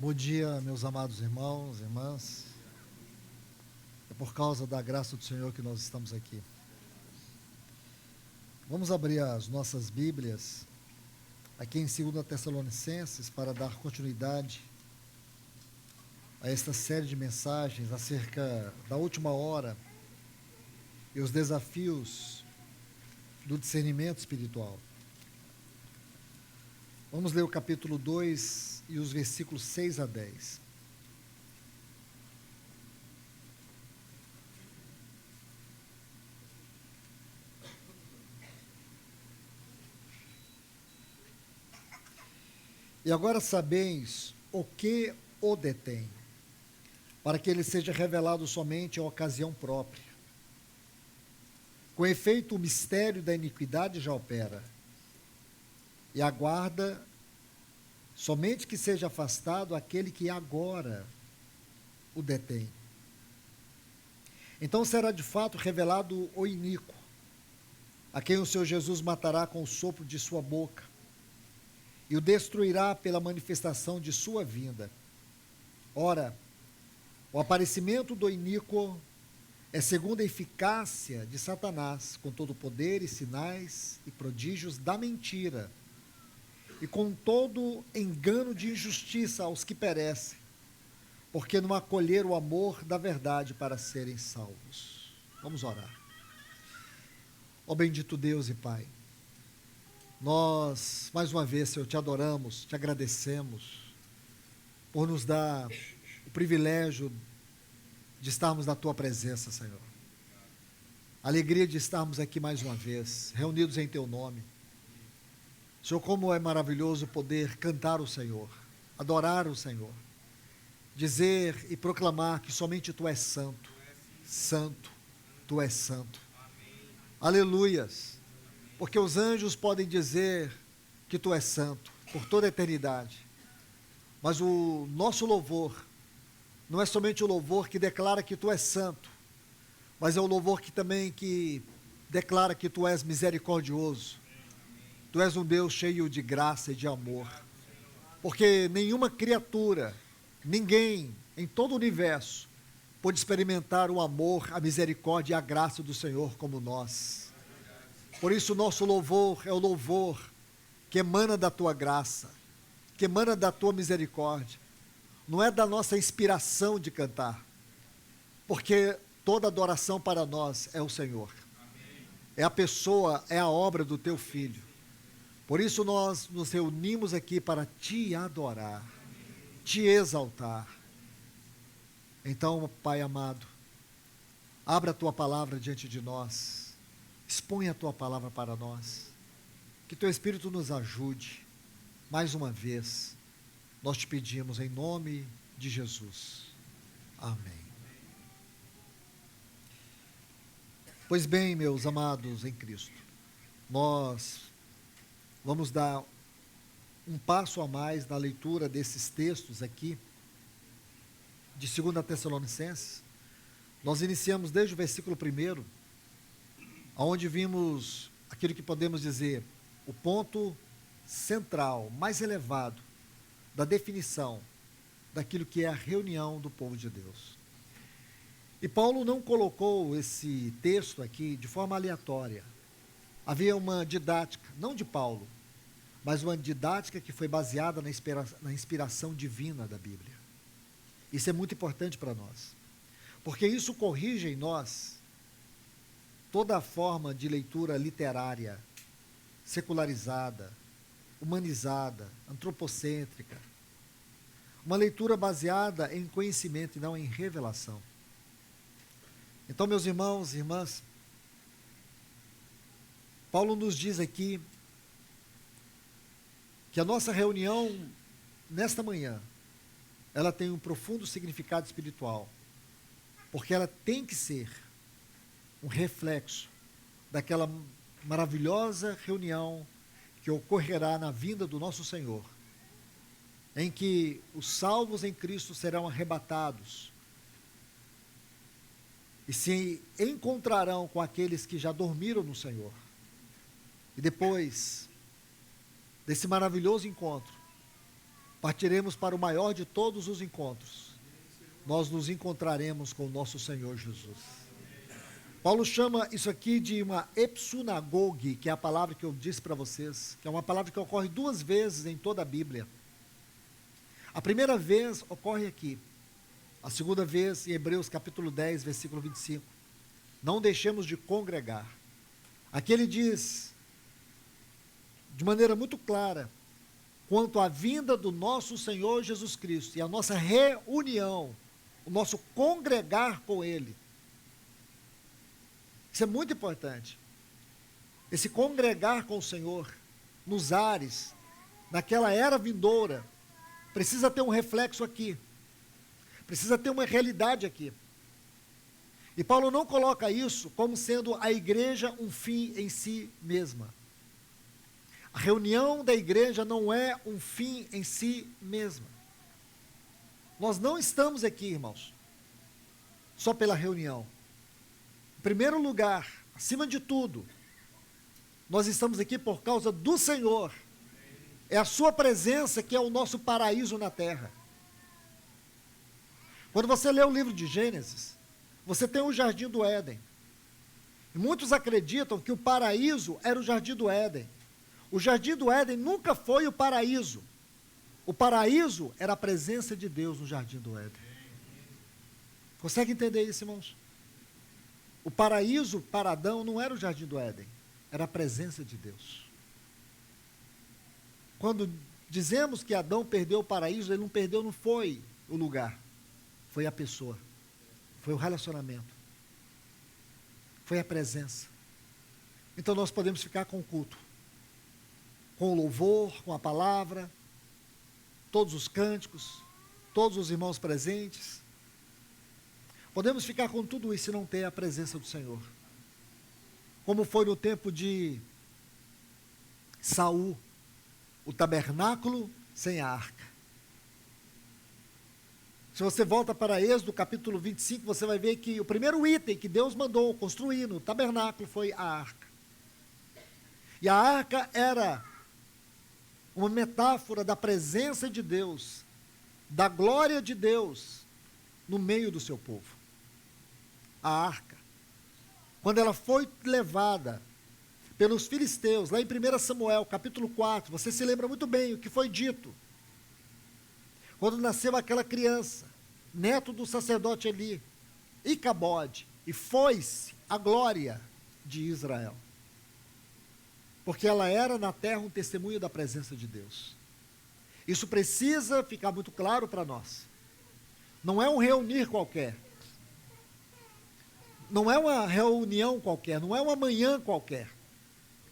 Bom dia, meus amados irmãos, irmãs. É por causa da graça do Senhor que nós estamos aqui. Vamos abrir as nossas Bíblias aqui em 2 Tessalonicenses para dar continuidade a esta série de mensagens acerca da última hora e os desafios do discernimento espiritual. Vamos ler o capítulo 2 e os versículos 6 a 10. E agora sabeis o que o detém, para que ele seja revelado somente em ocasião própria. Com efeito, o mistério da iniquidade já opera, e aguarda somente que seja afastado aquele que agora o detém. Então será de fato revelado o iníquo, a quem o Senhor Jesus matará com o sopro de sua boca, e o destruirá pela manifestação de sua vinda. Ora, o aparecimento do iníquo é segundo a eficácia de Satanás, com todo o poder e sinais e prodígios da mentira, e com todo engano de injustiça aos que perecem, porque não acolheram o amor da verdade para serem salvos. Vamos orar. Ó bendito Deus e Pai, nós, mais uma vez, Senhor, te adoramos, te agradecemos por nos dar o privilégio de estarmos na Tua presença, Senhor. A alegria de estarmos aqui mais uma vez, reunidos em Teu nome. Senhor, como é maravilhoso poder cantar o Senhor, adorar o Senhor, dizer e proclamar que somente Tu és santo, santo, Tu és santo. Aleluias! Porque os anjos podem dizer que Tu és santo por toda a eternidade, mas o nosso louvor não é somente o louvor que declara que Tu és santo, mas é o louvor que declara que Tu és misericordioso. Tu és um Deus cheio de graça e de amor, porque nenhuma criatura, ninguém em todo o universo pode experimentar o amor, a misericórdia e a graça do Senhor como nós. Por isso o nosso louvor é o louvor que emana da Tua graça, que emana da Tua misericórdia. Não é da nossa inspiração de cantar, porque toda adoração para nós é o Senhor. É a pessoa, é a obra do Teu Filho. Por isso nós nos reunimos aqui para Te adorar, Te exaltar. Então, Pai amado, abra a Tua palavra diante de nós. Expõe a Tua palavra para nós, que Teu Espírito nos ajude, mais uma vez, nós Te pedimos em nome de Jesus, amém. Pois bem, meus amados em Cristo, nós vamos dar um passo a mais na leitura desses textos aqui, de 2 Tessalonicenses. Nós iniciamos desde o versículo 1, onde vimos aquilo que podemos dizer, o ponto central, mais elevado, da definição daquilo que é a reunião do povo de Deus. E Paulo não colocou esse texto aqui de forma aleatória. Havia uma didática, não de Paulo, mas uma didática que foi baseada na inspiração divina da Bíblia. Isso é muito importante para nós, porque isso corrige em nós toda a forma de leitura literária, secularizada, humanizada, antropocêntrica. Uma leitura baseada em conhecimento e não em revelação. Então, meus irmãos e irmãs, Paulo nos diz aqui que a nossa reunião nesta manhã, ela tem um profundo significado espiritual, porque ela tem que ser um reflexo daquela maravilhosa reunião que ocorrerá na vinda do nosso Senhor, em que os salvos em Cristo serão arrebatados e se encontrarão com aqueles que já dormiram no Senhor. E depois desse maravilhoso encontro, partiremos para o maior de todos os encontros. Nós nos encontraremos com o nosso Senhor Jesus. Paulo chama isso aqui de uma epsunagoge, que é a palavra que eu disse para vocês, que é uma palavra que ocorre 2 vezes em toda a Bíblia. A primeira vez ocorre aqui, a segunda vez em Hebreus capítulo 10, versículo 25. Não deixemos de congregar. Aqui ele diz, de maneira muito clara, quanto à vinda do nosso Senhor Jesus Cristo e a nossa reunião, o nosso congregar com Ele. Isso é muito importante. Esse congregar com o Senhor, nos ares, naquela era vindoura, precisa ter um reflexo aqui. Precisa ter uma realidade aqui. E Paulo não coloca isso como sendo a igreja um fim em si mesma. A reunião da igreja não é um fim em si mesma. Nós não estamos aqui, irmãos, só pela reunião. Em primeiro lugar, acima de tudo, nós estamos aqui por causa do Senhor. É a sua presença que é o nosso paraíso na terra. Quando você lê o livro de Gênesis, você tem o Jardim do Éden. E muitos acreditam que o paraíso era o Jardim do Éden. O Jardim do Éden nunca foi o paraíso. O paraíso era a presença de Deus no Jardim do Éden. Consegue entender isso, irmãos? O paraíso para Adão não era o Jardim do Éden, era a presença de Deus. Quando dizemos que Adão perdeu o paraíso, ele não perdeu, não foi o lugar, foi a pessoa, foi o relacionamento, foi a presença. Então nós podemos ficar com o culto, com o louvor, com a palavra, todos os cânticos, todos os irmãos presentes. Podemos ficar com tudo isso e não ter a presença do Senhor. Como foi no tempo de Saul, o tabernáculo sem a arca. Se você volta para Êxodo, capítulo 25, você vai ver que o primeiro item que Deus mandou construir no tabernáculo foi a arca. E a arca era uma metáfora da presença de Deus, da glória de Deus no meio do seu povo. A arca, quando ela foi levada pelos filisteus, lá em 1 Samuel, capítulo 4, você se lembra muito bem o que foi dito. Quando nasceu aquela criança, neto do sacerdote Eli, Icabode, e foi-se a glória de Israel. Porque ela era na terra um testemunho da presença de Deus. Isso precisa ficar muito claro para nós. Não é um reunir qualquer. Não é uma reunião qualquer, não é uma manhã qualquer.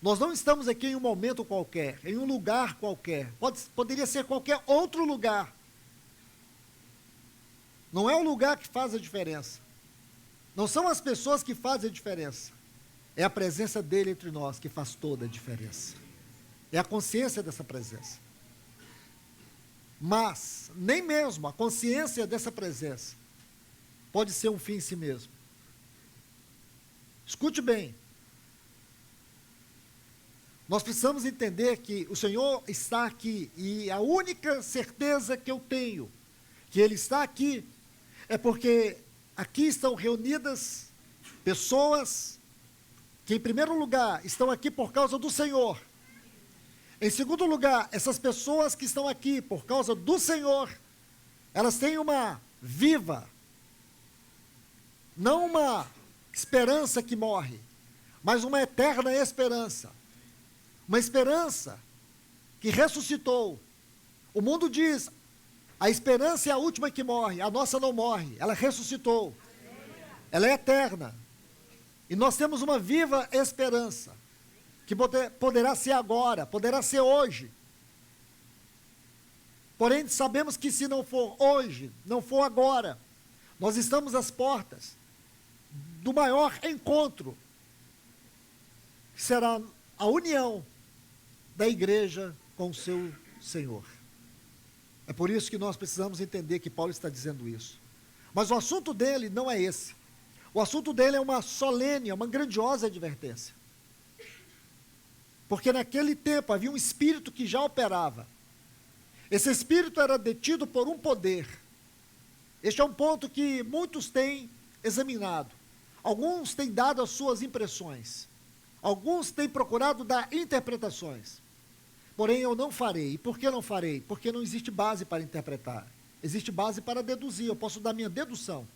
Nós não estamos aqui em um momento qualquer, em um lugar qualquer. Poderia ser qualquer outro lugar. Não é o lugar que faz a diferença. Não são as pessoas que fazem a diferença. É a presença dele entre nós que faz toda a diferença. É a consciência dessa presença. Mas, nem mesmo a consciência dessa presença pode ser um fim em si mesmo. Escute bem. Nós precisamos entender que o Senhor está aqui, e a única certeza que eu tenho que Ele está aqui, é porque aqui estão reunidas pessoas que, em primeiro lugar, estão aqui por causa do Senhor. Em segundo lugar, essas pessoas que estão aqui por causa do Senhor, elas têm uma viva, não uma esperança que morre, mas uma eterna esperança. Uma esperança que ressuscitou. O mundo diz, a esperança é a última que morre, a nossa não morre, ela ressuscitou. Ela é eterna. E nós temos uma viva esperança, que poderá ser agora, poderá ser hoje. Porém, sabemos que se não for hoje, não for agora, nós estamos às portas do maior encontro, que será a união da igreja com o seu Senhor. É por isso que nós precisamos entender que Paulo está dizendo isso. Mas o assunto dele não é esse. O assunto dele é uma solene, uma grandiosa advertência. Porque naquele tempo havia um espírito que já operava. Esse espírito era detido por um poder. Este é um ponto que muitos têm examinado. Alguns têm dado as suas impressões. Alguns têm procurado dar interpretações. Porém, eu não farei. E por que não farei? Porque não existe base para interpretar. Existe base para deduzir. Eu posso dar minha dedução.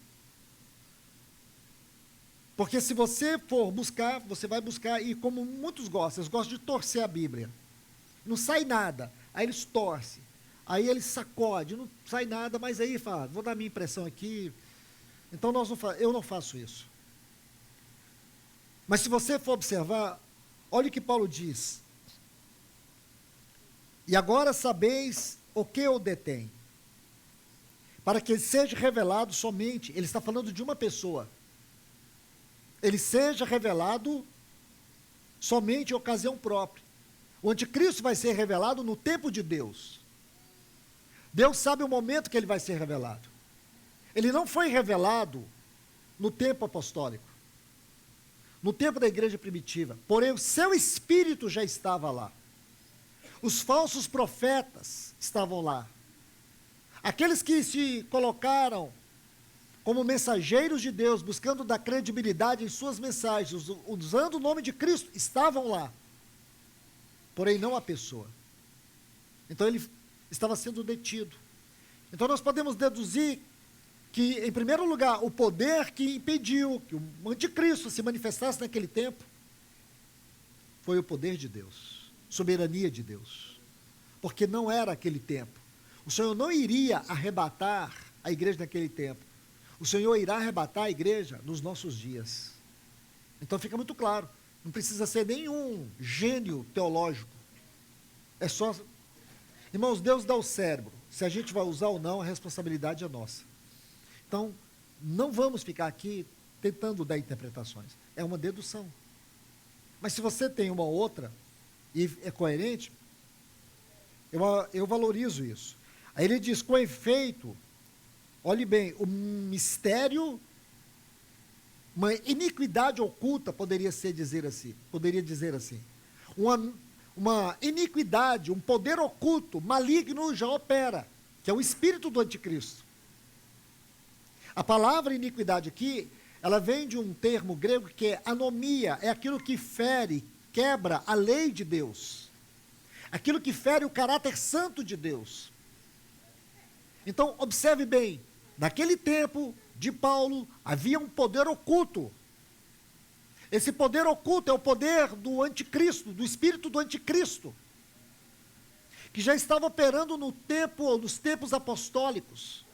Porque se você for buscar, você vai buscar, e como muitos gostam, eles gostam de torcer a Bíblia. Não sai nada. Aí eles torcem. Aí eles sacodem, não sai nada, mas aí fala, vou dar minha impressão aqui. Então eu não faço isso. Mas se você for observar, olha o que Paulo diz. E agora sabeis o que o detém, para que ele seja revelado somente, ele está falando de uma pessoa, ele seja revelado somente em ocasião própria. O anticristo vai ser revelado no tempo de Deus. Deus sabe o momento que ele vai ser revelado. Ele não foi revelado no tempo apostólico, no tempo da igreja primitiva, porém o seu espírito já estava lá. Os falsos profetas estavam lá. Aqueles que se colocaram como mensageiros de Deus, buscando dar credibilidade em suas mensagens, usando o nome de Cristo, estavam lá. Porém não a pessoa. Então ele estava sendo detido. Então nós podemos deduzir que, em primeiro lugar, o poder que impediu que o anticristo se manifestasse naquele tempo foi o poder de Deus, soberania de Deus, porque não era aquele tempo. O Senhor não iria arrebatar a igreja naquele tempo. O Senhor irá arrebatar a igreja nos nossos dias. Então fica muito claro, não precisa ser nenhum gênio teológico. É só... Irmãos, Deus dá o cérebro. Se a gente vai usar ou não, a responsabilidade é nossa. Então, não vamos ficar aqui tentando dar interpretações. É uma dedução. Mas se você tem uma outra e é coerente, eu valorizo isso. Aí ele diz, com efeito, olhe bem, o mistério, uma iniquidade oculta, poderia dizer assim. Uma iniquidade, um poder oculto, maligno já opera, que é o espírito do anticristo. A palavra iniquidade aqui, ela vem de um termo grego que é anomia, é aquilo que fere, quebra a lei de Deus. Aquilo que fere o caráter santo de Deus. Então, observe bem, naquele tempo de Paulo, havia um poder oculto. Esse poder oculto é o poder do anticristo, do espírito do anticristo, que já estava operando nos tempos apostólicos.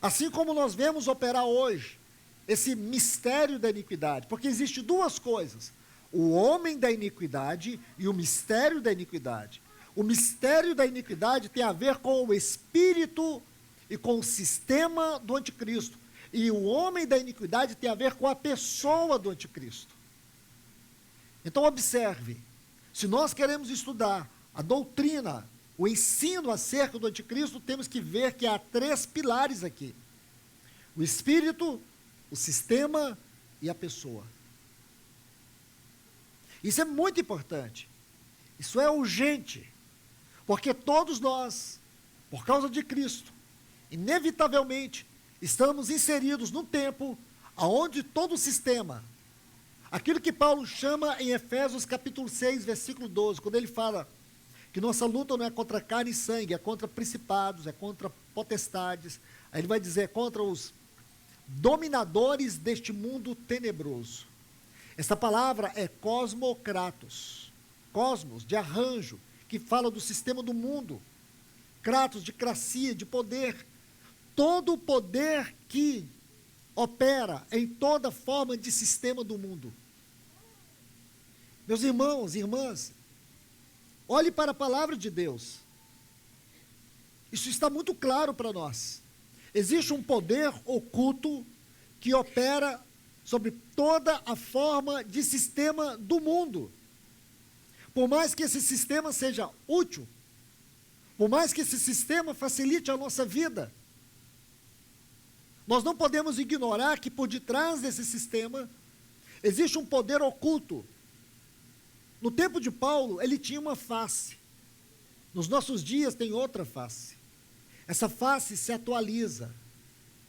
Assim como nós vemos operar hoje, esse mistério da iniquidade, porque existe duas coisas, o homem da iniquidade e o mistério da iniquidade. O mistério da iniquidade tem a ver com o espírito e com o sistema do anticristo. E o homem da iniquidade tem a ver com a pessoa do anticristo. Então observe, se nós queremos estudar a doutrina, o ensino acerca do anticristo, temos que ver que há 3 pilares aqui. O espírito, o sistema e a pessoa. Isso é muito importante. Isso é urgente. Porque todos nós, por causa de Cristo, inevitavelmente, estamos inseridos num tempo onde todo o sistema, aquilo que Paulo chama em Efésios capítulo 6, versículo 12, quando ele fala que nossa luta não é contra carne e sangue, é contra principados, é contra potestades, aí ele vai dizer, é contra os dominadores deste mundo tenebroso. Essa palavra é cosmocratos, cosmos, de arranjo, que fala do sistema do mundo, kratos, de cracia, de poder, todo o poder que opera em toda forma de sistema do mundo. Meus irmãos e irmãs, olhe para a palavra de Deus. Isso está muito claro para nós. Existe um poder oculto que opera sobre toda a forma de sistema do mundo. Por mais que esse sistema seja útil, por mais que esse sistema facilite a nossa vida, nós não podemos ignorar que por detrás desse sistema existe um poder oculto. No tempo de Paulo, ele tinha uma face. Nos nossos dias tem outra face. Essa face se atualiza,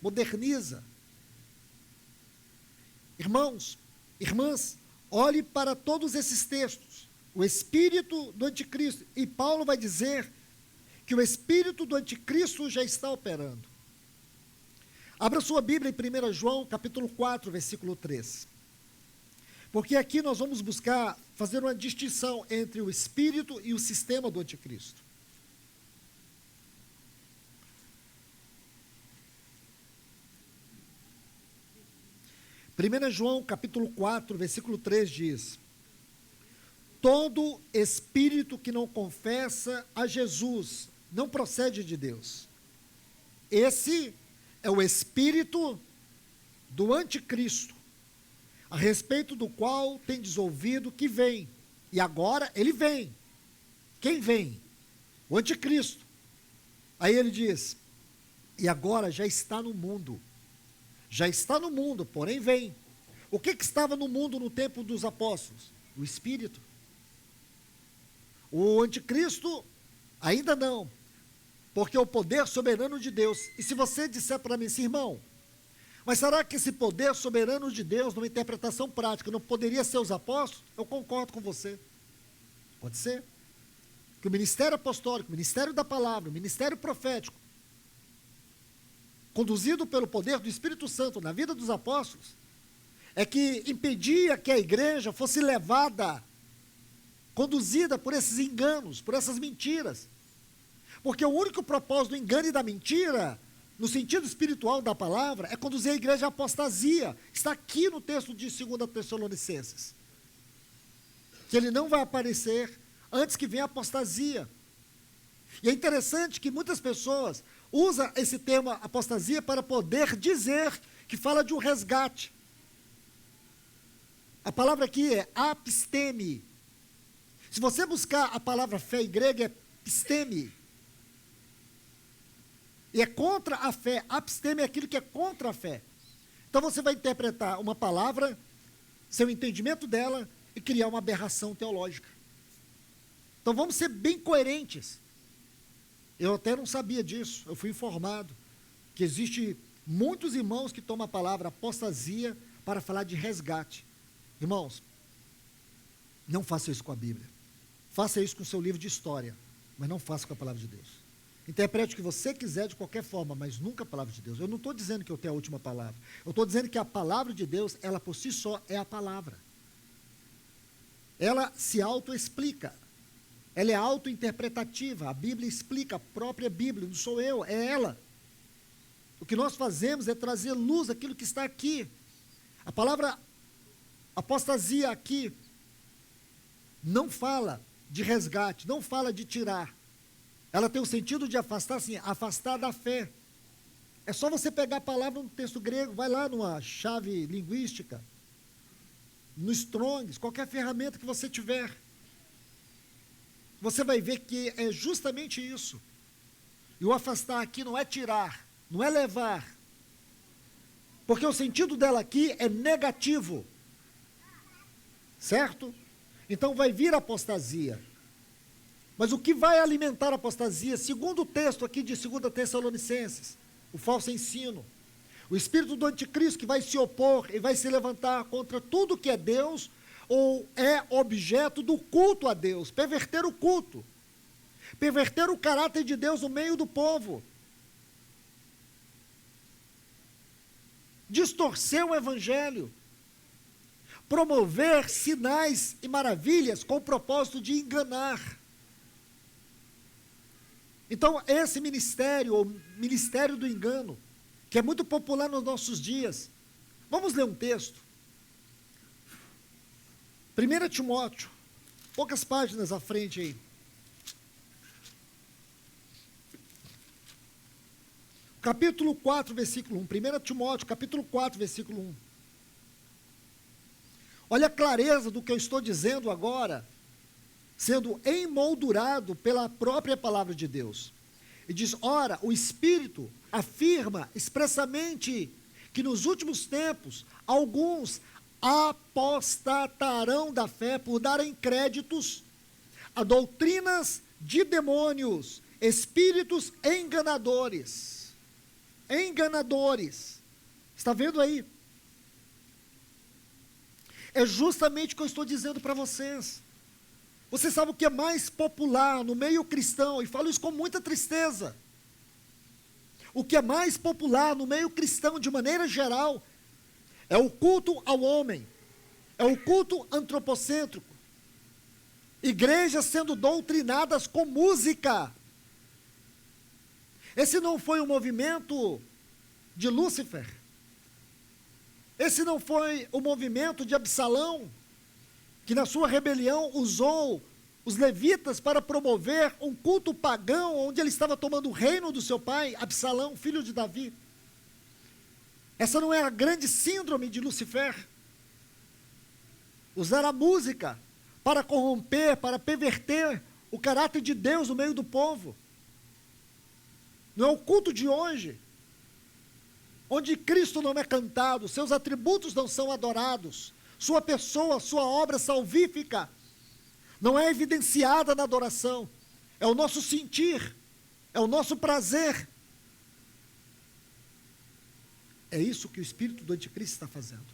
moderniza. Irmãos, irmãs, olhe para todos esses textos. O espírito do anticristo. E Paulo vai dizer que o espírito do anticristo já está operando. Abra sua Bíblia em 1 João, capítulo 4, versículo 3. Porque aqui nós vamos buscar fazer uma distinção entre o espírito e o sistema do anticristo. 1 João, capítulo 4, versículo 3 diz: todo espírito que não confessa a Jesus não procede de Deus. Esse é o espírito do anticristo, a respeito do qual tendes ouvido que vem. E agora ele vem. Quem vem? O anticristo. Aí ele diz, e agora já está no mundo. Já está no mundo, porém vem. O que estava no mundo no tempo dos apóstolos? O espírito. O anticristo, ainda não. Porque é o poder soberano de Deus. E se você disser para mim assim, irmão, mas será que esse poder soberano de Deus, numa interpretação prática, não poderia ser os apóstolos? Eu concordo com você. Pode ser. Que o ministério apostólico, o ministério da palavra, o ministério profético, conduzido pelo poder do Espírito Santo na vida dos apóstolos, é que impedia que a igreja fosse levada, conduzida por esses enganos, por essas mentiras. Porque o único propósito do engano e da mentira, no sentido espiritual da palavra, é conduzir a igreja à apostasia. Está aqui no texto de 2 Tessalonicenses. Que ele não vai aparecer antes que venha a apostasia. E é interessante que muitas pessoas usam esse termo apostasia para poder dizer que fala de um resgate. A palavra aqui é apisteme. Se você buscar a palavra fé em grego, é pisteme. E é contra a fé. Apisteme é aquilo que é contra a fé. Então você vai interpretar uma palavra, seu entendimento dela, e criar uma aberração teológica. Então vamos ser bem coerentes. Eu até não sabia disso, eu fui informado que existe muitos irmãos que tomam a palavra apostasia para falar de resgate. Irmãos, não faça isso com a Bíblia. Faça isso com o seu livro de história, mas não faça com a palavra de Deus. Interprete o que você quiser de qualquer forma, mas nunca a palavra de Deus. Eu não estou dizendo que eu tenho a última palavra. Eu estou dizendo que a palavra de Deus, ela por si só é a palavra. Ela se autoexplica. Ela é autointerpretativa. A Bíblia explica a própria Bíblia. Não sou eu, é ela. O que nós fazemos é trazer luz àquilo que está aqui. A palavra apostasia aqui não fala de resgate, não fala de tirar. Ela tem o sentido de afastar, assim, afastar da fé. É só você pegar a palavra no texto grego, vai lá numa chave linguística, no Strongs, qualquer ferramenta que você tiver. Você vai ver que é justamente isso. E o afastar aqui não é tirar, não é levar. Porque o sentido dela aqui é negativo. Certo? Então vai vir a apostasia. Mas o que vai alimentar a apostasia, segundo o texto aqui de 2 Tessalonicenses, o falso ensino, o espírito do anticristo que vai se opor e vai se levantar contra tudo que é Deus ou é objeto do culto a Deus, perverter o culto, perverter o caráter de Deus no meio do povo, distorcer o evangelho, promover sinais e maravilhas com o propósito de enganar. Então, esse ministério, o ministério do engano, que é muito popular nos nossos dias, vamos ler um texto. 1 Timóteo, poucas páginas à frente aí. Capítulo 4, versículo 1. 1 Timóteo, capítulo 4, versículo 1. Olha a clareza do que eu estou dizendo agora, sendo emoldurado pela própria palavra de Deus. E diz, ora, o Espírito afirma expressamente que nos últimos tempos, alguns apostatarão da fé por darem créditos a doutrinas de demônios, espíritos enganadores. Enganadores. Está vendo aí? É justamente o que eu estou dizendo para vocês. Você sabe o que é mais popular no meio cristão, e falo isso com muita tristeza. O que é mais popular no meio cristão, de maneira geral, é o culto ao homem, é o culto antropocêntrico. Igrejas sendo doutrinadas com música. Esse não foi o movimento de Lúcifer. Esse não foi o movimento de Absalão, que na sua rebelião usou os levitas para promover um culto pagão, onde ele estava tomando o reino do seu pai, Absalão, filho de Davi. Essa não é a grande síndrome de Lúcifer. Usar a música para corromper, para perverter o caráter de Deus no meio do povo. Não é o culto de hoje, onde Cristo não é cantado, seus atributos não são adorados, sua pessoa, sua obra salvífica não é evidenciada na adoração, é o nosso sentir, é o nosso prazer. É isso que o espírito do anticristo está fazendo.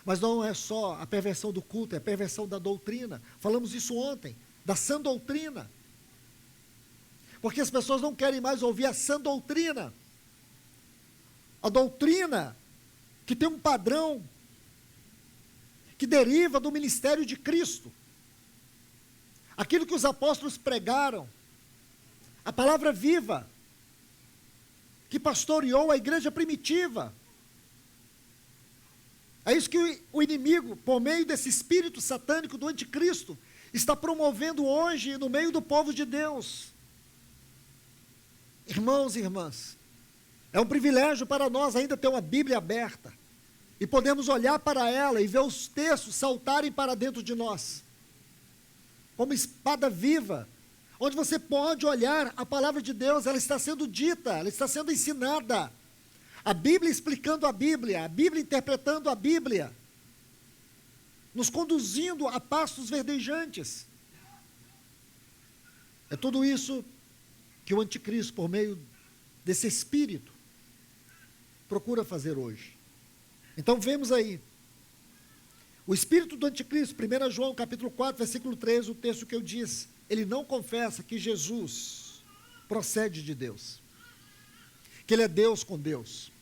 Mas não é só a perversão do culto, é a perversão da doutrina. Falamos isso ontem, da sã doutrina. Porque as pessoas não querem mais ouvir a sã doutrina. A doutrina que tem um padrão que deriva do ministério de Cristo. Aquilo que os apóstolos pregaram, a palavra viva, que pastoreou a igreja primitiva. É isso que o inimigo, por meio desse espírito satânico do anticristo, está promovendo hoje no meio do povo de Deus. Irmãos e irmãs, é um privilégio para nós ainda ter uma Bíblia aberta e podemos olhar para ela e ver os textos saltarem para dentro de nós, como espada viva, onde você pode olhar a palavra de Deus, ela está sendo dita, ela está sendo ensinada. A Bíblia explicando a Bíblia interpretando a Bíblia, nos conduzindo a pastos verdejantes. É tudo isso que o anticristo, por meio desse espírito, procura fazer hoje. Então vemos aí, o espírito do anticristo, 1 João capítulo 4, versículo 13, o texto que eu disse, ele não confessa que Jesus procede de Deus, que ele é Deus com Deus.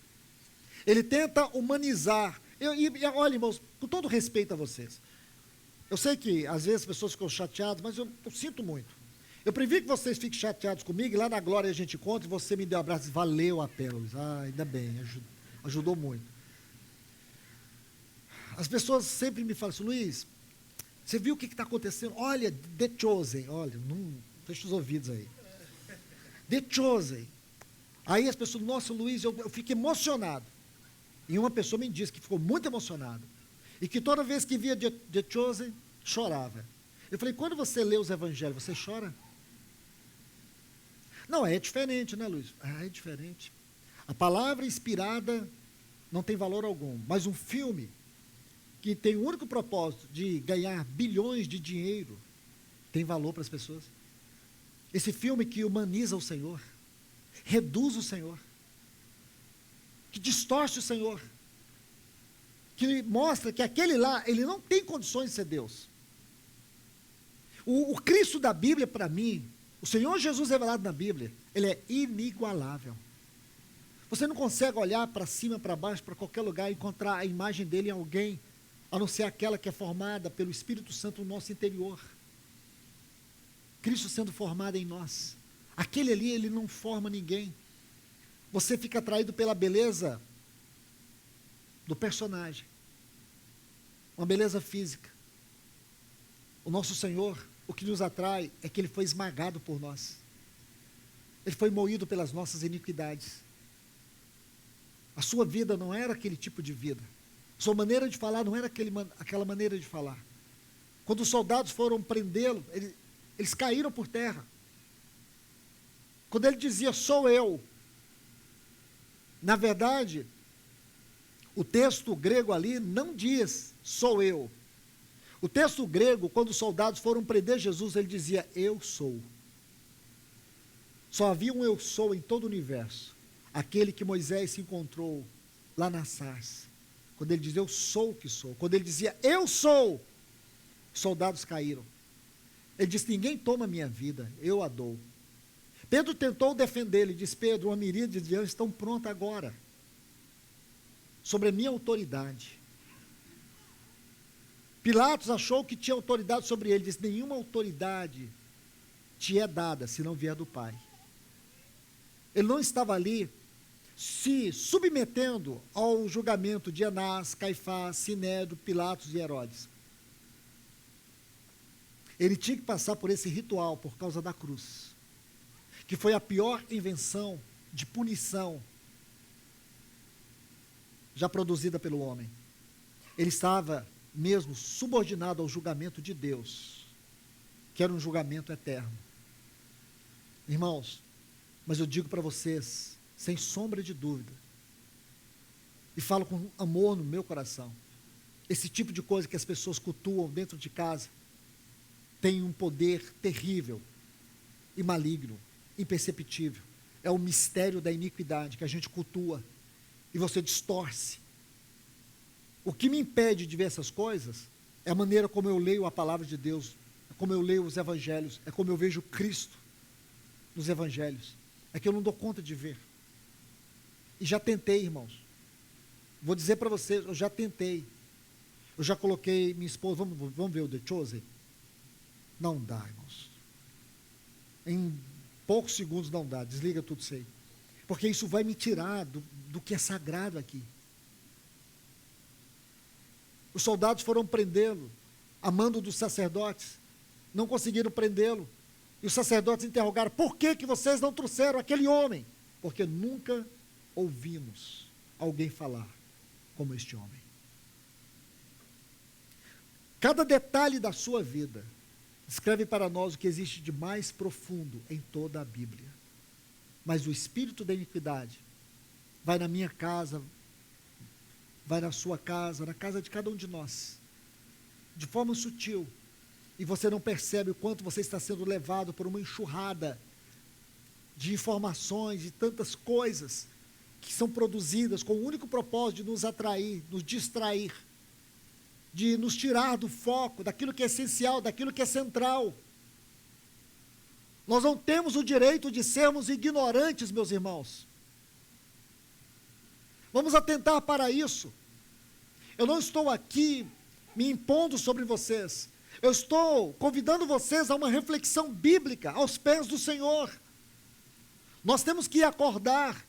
Ele tenta humanizar. Olha, irmãos, com todo respeito a vocês, eu sei que às vezes as pessoas ficam chateadas, mas eu sinto muito. Eu prefiro que vocês fiquem chateados comigo, e lá na glória a gente encontra, e você me deu um abraço e diz, valeu a pena, Luiz. Ainda bem, ajudou muito. As pessoas sempre me falam assim, Luiz, você viu o que está acontecendo? Olha, The Chosen, olha, não, fecha os ouvidos aí. The Chosen. Aí as pessoas, nossa, Luiz, eu fico emocionado. E uma pessoa me disse que ficou muito emocionada. E que toda vez que via The Chosen, chorava. Eu falei, quando você lê os evangelhos, você chora? Não, é diferente, né, Luiz? É diferente. A palavra inspirada não tem valor algum. Mas um filme que tem o único propósito de ganhar bilhões de dinheiro, tem valor para as pessoas. Esse filme que humaniza o Senhor, reduz o Senhor, que distorce o Senhor, que mostra que aquele lá, ele não tem condições de ser Deus. O Cristo da Bíblia, para mim, o Senhor Jesus revelado na Bíblia, ele é inigualável. Você não consegue olhar para cima, para baixo, para qualquer lugar e encontrar a imagem dele em alguém, a não ser aquela que é formada pelo Espírito Santo no nosso interior. Cristo sendo formado em nós. Aquele ali, ele não forma ninguém. Você fica atraído pela beleza do personagem. Uma beleza física. O nosso Senhor, o que nos atrai é que ele foi esmagado por nós. Ele foi moído pelas nossas iniquidades. A sua vida não era aquele tipo de vida. Sua maneira de falar não era aquela maneira de falar. Quando os soldados foram prendê-lo, eles caíram por terra. Quando ele dizia, sou eu. Na verdade, o texto grego ali não diz, sou eu. O texto grego, quando os soldados foram prender Jesus, ele dizia, eu sou. Só havia um eu sou em todo o universo. Aquele que Moisés se encontrou lá na sarça. Quando ele dizia, eu sou o que sou. Quando ele dizia, eu sou, os soldados caíram. Ele disse, ninguém toma a minha vida, eu a dou. Pedro tentou defender, ele disse, Pedro, uma miríade de anjos estão pronta agora, sobre a minha autoridade. Pilatos achou que tinha autoridade sobre ele, disse, nenhuma autoridade te é dada, se não vier do Pai. Ele não estava ali se submetendo ao julgamento de Anás, Caifás, Sinédrio, Pilatos e Herodes. Ele tinha que passar por esse ritual por causa da cruz, que foi a pior invenção de punição já produzida pelo homem. Ele estava mesmo subordinado ao julgamento de Deus, que era um julgamento eterno. Irmãos, mas eu digo para vocês, sem sombra de dúvida, e falo com amor no meu coração, esse tipo de coisa que as pessoas cultuam dentro de casa, tem um poder terrível e maligno, imperceptível. É o mistério da iniquidade que a gente cultua e você distorce. O que me impede de ver essas coisas é a maneira como eu leio a palavra de Deus, é como eu leio os evangelhos, é como eu vejo Cristo nos evangelhos. É que eu não dou conta de ver. E já tentei, irmãos. Vou dizer para vocês, eu já tentei. Eu já coloquei minha esposa, vamos ver o The Chosen? Não dá, irmãos. Em poucos segundos não dá, desliga tudo isso aí. Porque isso vai me tirar do que é sagrado aqui. Os soldados foram prendê-lo, a mando dos sacerdotes, não conseguiram prendê-lo. E os sacerdotes interrogaram, por que vocês não trouxeram aquele homem? Porque nunca ouvimos alguém falar como este homem. Cada detalhe da sua vida escreve para nós o que existe de mais profundo em toda a Bíblia. Mas o espírito da iniquidade vai na minha casa, vai na sua casa, na casa de cada um de nós, de forma sutil, e você não percebe o quanto você está sendo levado por uma enxurrada de informações, de tantas coisas que são produzidas com o único propósito de nos atrair, nos distrair, de nos tirar do foco, daquilo que é essencial, daquilo que é central. Nós não temos o direito de sermos ignorantes, meus irmãos. Vamos atentar para isso. Eu não estou aqui me impondo sobre vocês. Eu estou convidando vocês a uma reflexão bíblica aos pés do Senhor. Nós temos que acordar,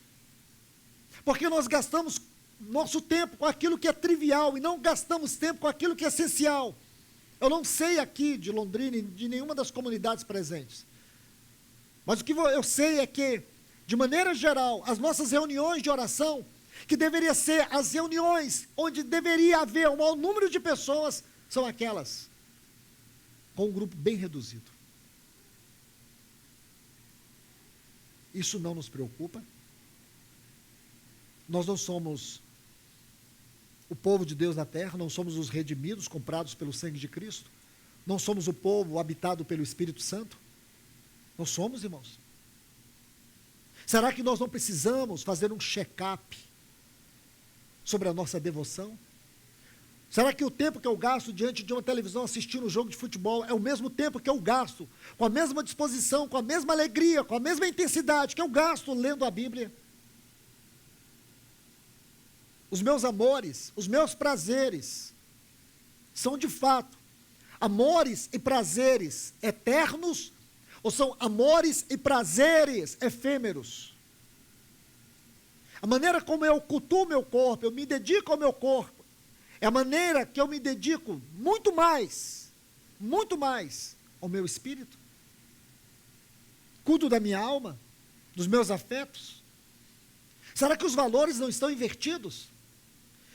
porque nós gastamos nosso tempo com aquilo que é trivial e não gastamos tempo com aquilo que é essencial. Eu não sei aqui de Londrina e de nenhuma das comunidades presentes, mas o que eu sei é que, de maneira geral, as nossas reuniões de oração, que deveriam ser as reuniões onde deveria haver um maior número de pessoas, são aquelas com um grupo bem reduzido. Isso não nos preocupa. Nós não somos o povo de Deus na terra, não somos os redimidos, comprados pelo sangue de Cristo, não somos o povo habitado pelo Espírito Santo. Não somos, irmãos. Será que nós não precisamos fazer um check-up sobre a nossa devoção? Será que o tempo que eu gasto diante de uma televisão assistindo um jogo de futebol é o mesmo tempo que eu gasto, com a mesma disposição, com a mesma alegria, com a mesma intensidade que eu gasto lendo a Bíblia? Os meus amores, os meus prazeres, são de fato amores e prazeres eternos, ou são amores e prazeres efêmeros? A maneira como eu cultuo meu corpo, eu me dedico ao meu corpo, é a maneira que eu me dedico muito mais ao meu espírito. Cuido da minha alma, dos meus afetos. Será que os valores não estão invertidos?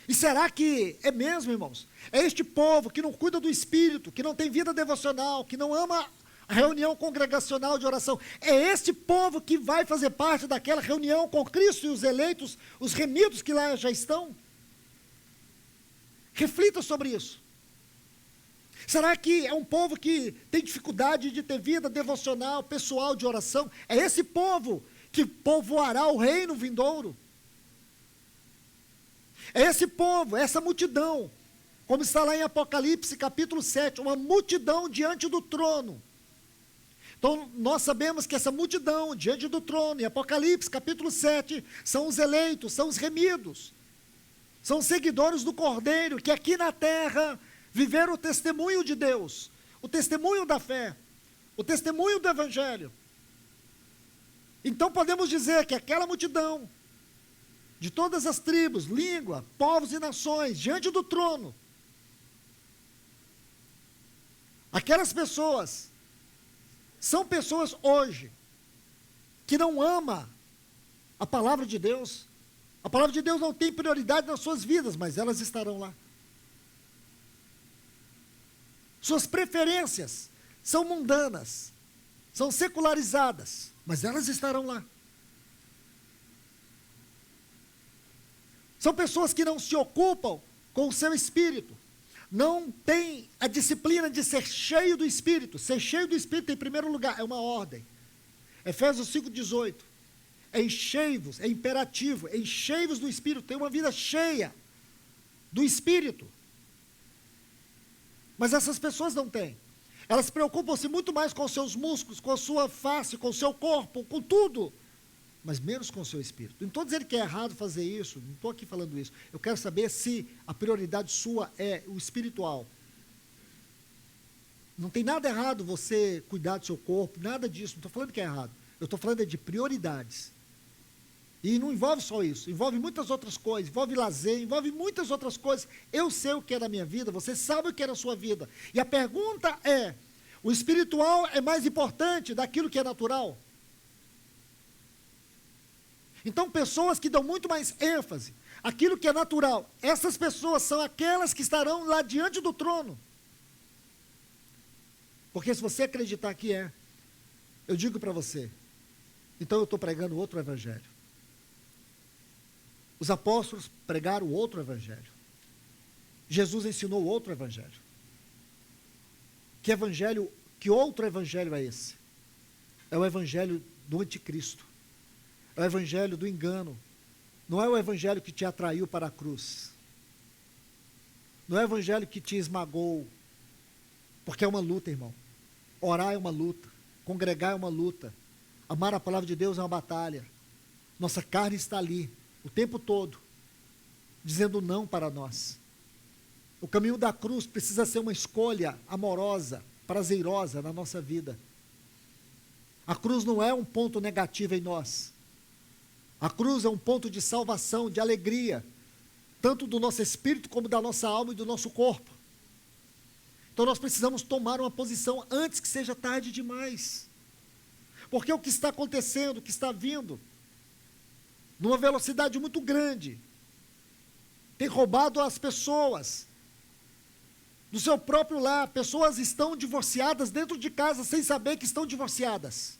E será que é mesmo, irmãos? É este povo que não cuida do espírito, que não tem vida devocional, que não ama a reunião congregacional de oração, é este povo que vai fazer parte daquela reunião com Cristo e os eleitos, os remidos que lá já estão? Reflita sobre isso. Será que é um povo que tem dificuldade de ter vida devocional, pessoal, de oração? É esse povo que povoará o reino vindouro? É esse povo, essa multidão, como está lá em Apocalipse capítulo 7, uma multidão diante do trono. Então, nós sabemos que essa multidão diante do trono, em Apocalipse capítulo 7, são os eleitos, são os remidos, são os seguidores do Cordeiro, que aqui na terra viveram o testemunho de Deus, o testemunho da fé, o testemunho do Evangelho. Então podemos dizer que aquela multidão, de todas as tribos, língua, povos e nações, diante do trono, aquelas pessoas, são pessoas hoje, que não amam a palavra de Deus. A palavra de Deus não tem prioridade nas suas vidas, mas elas estarão lá. Suas preferências são mundanas, são secularizadas, mas elas estarão lá. São pessoas que não se ocupam com o seu espírito, não têm a disciplina de ser cheio do Espírito. Ser cheio do Espírito, em primeiro lugar, é uma ordem. Efésios 5,18. Enchei-vos, é imperativo, enchei-vos do Espírito, tem uma vida cheia do Espírito. Mas essas pessoas não têm. Elas preocupam-se muito mais com os seus músculos, com a sua face, com o seu corpo, com tudo, mas menos com o seu espírito. Não estou dizendo que é errado fazer isso, não estou aqui falando isso. Eu quero saber se a prioridade sua é o espiritual. Não tem nada errado você cuidar do seu corpo, nada disso, não estou falando que é errado. Eu estou falando de prioridades. E não envolve só isso, envolve muitas outras coisas, envolve lazer, envolve muitas outras coisas. Eu sei o que é na minha vida, você sabe o que é na sua vida. E a pergunta é, o espiritual é mais importante daquilo que é natural? Então, pessoas que dão muito mais ênfase àquilo que é natural, essas pessoas são aquelas que estarão lá diante do trono. Porque se você acreditar que é, eu digo para você, então eu estou pregando outro evangelho. Os apóstolos pregaram outro evangelho. Jesus ensinou outro evangelho. Que outro evangelho é esse? É o evangelho do anticristo. É o evangelho do engano. Não é o evangelho que te atraiu para a cruz. Não é o evangelho que te esmagou. Porque é uma luta, irmão. Orar é uma luta. Congregar é uma luta. Amar a palavra de Deus é uma batalha. Nossa carne está ali o tempo todo, dizendo não para nós. O caminho da cruz precisa ser uma escolha amorosa, prazerosa na nossa vida. A cruz não é um ponto negativo em nós. A cruz é um ponto de salvação, de alegria, tanto do nosso espírito como da nossa alma e do nosso corpo. Então nós precisamos tomar uma posição antes que seja tarde demais. Porque o que está acontecendo, o que está vindo, numa velocidade muito grande, tem roubado as pessoas do seu próprio lar. Pessoas estão divorciadas dentro de casa sem saber que estão divorciadas.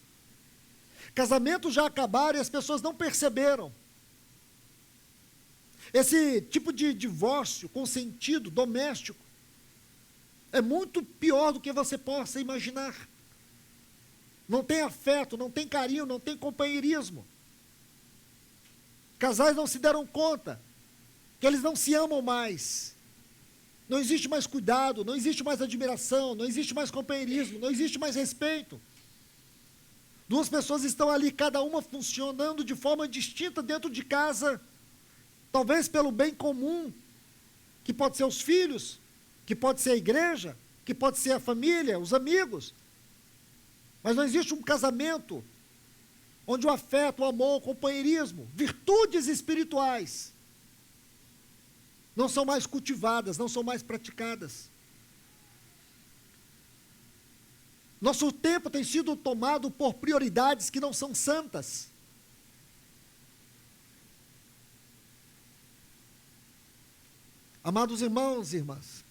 Casamentos já acabaram e as pessoas não perceberam. Esse tipo de divórcio consentido, doméstico, é muito pior do que você possa imaginar. Não tem afeto, não tem carinho, não tem companheirismo. Casais não se deram conta que eles não se amam mais. Não existe mais cuidado, não existe mais admiração, não existe mais companheirismo, não existe mais respeito. Duas pessoas estão ali, cada uma funcionando de forma distinta dentro de casa, talvez pelo bem comum, que pode ser os filhos, que pode ser a igreja, que pode ser a família, os amigos. Mas não existe um casamento onde o afeto, o amor, o companheirismo, virtudes espirituais, não são mais cultivadas, não são mais praticadas. Nosso tempo tem sido tomado por prioridades que não são santas. Amados irmãos e irmãs,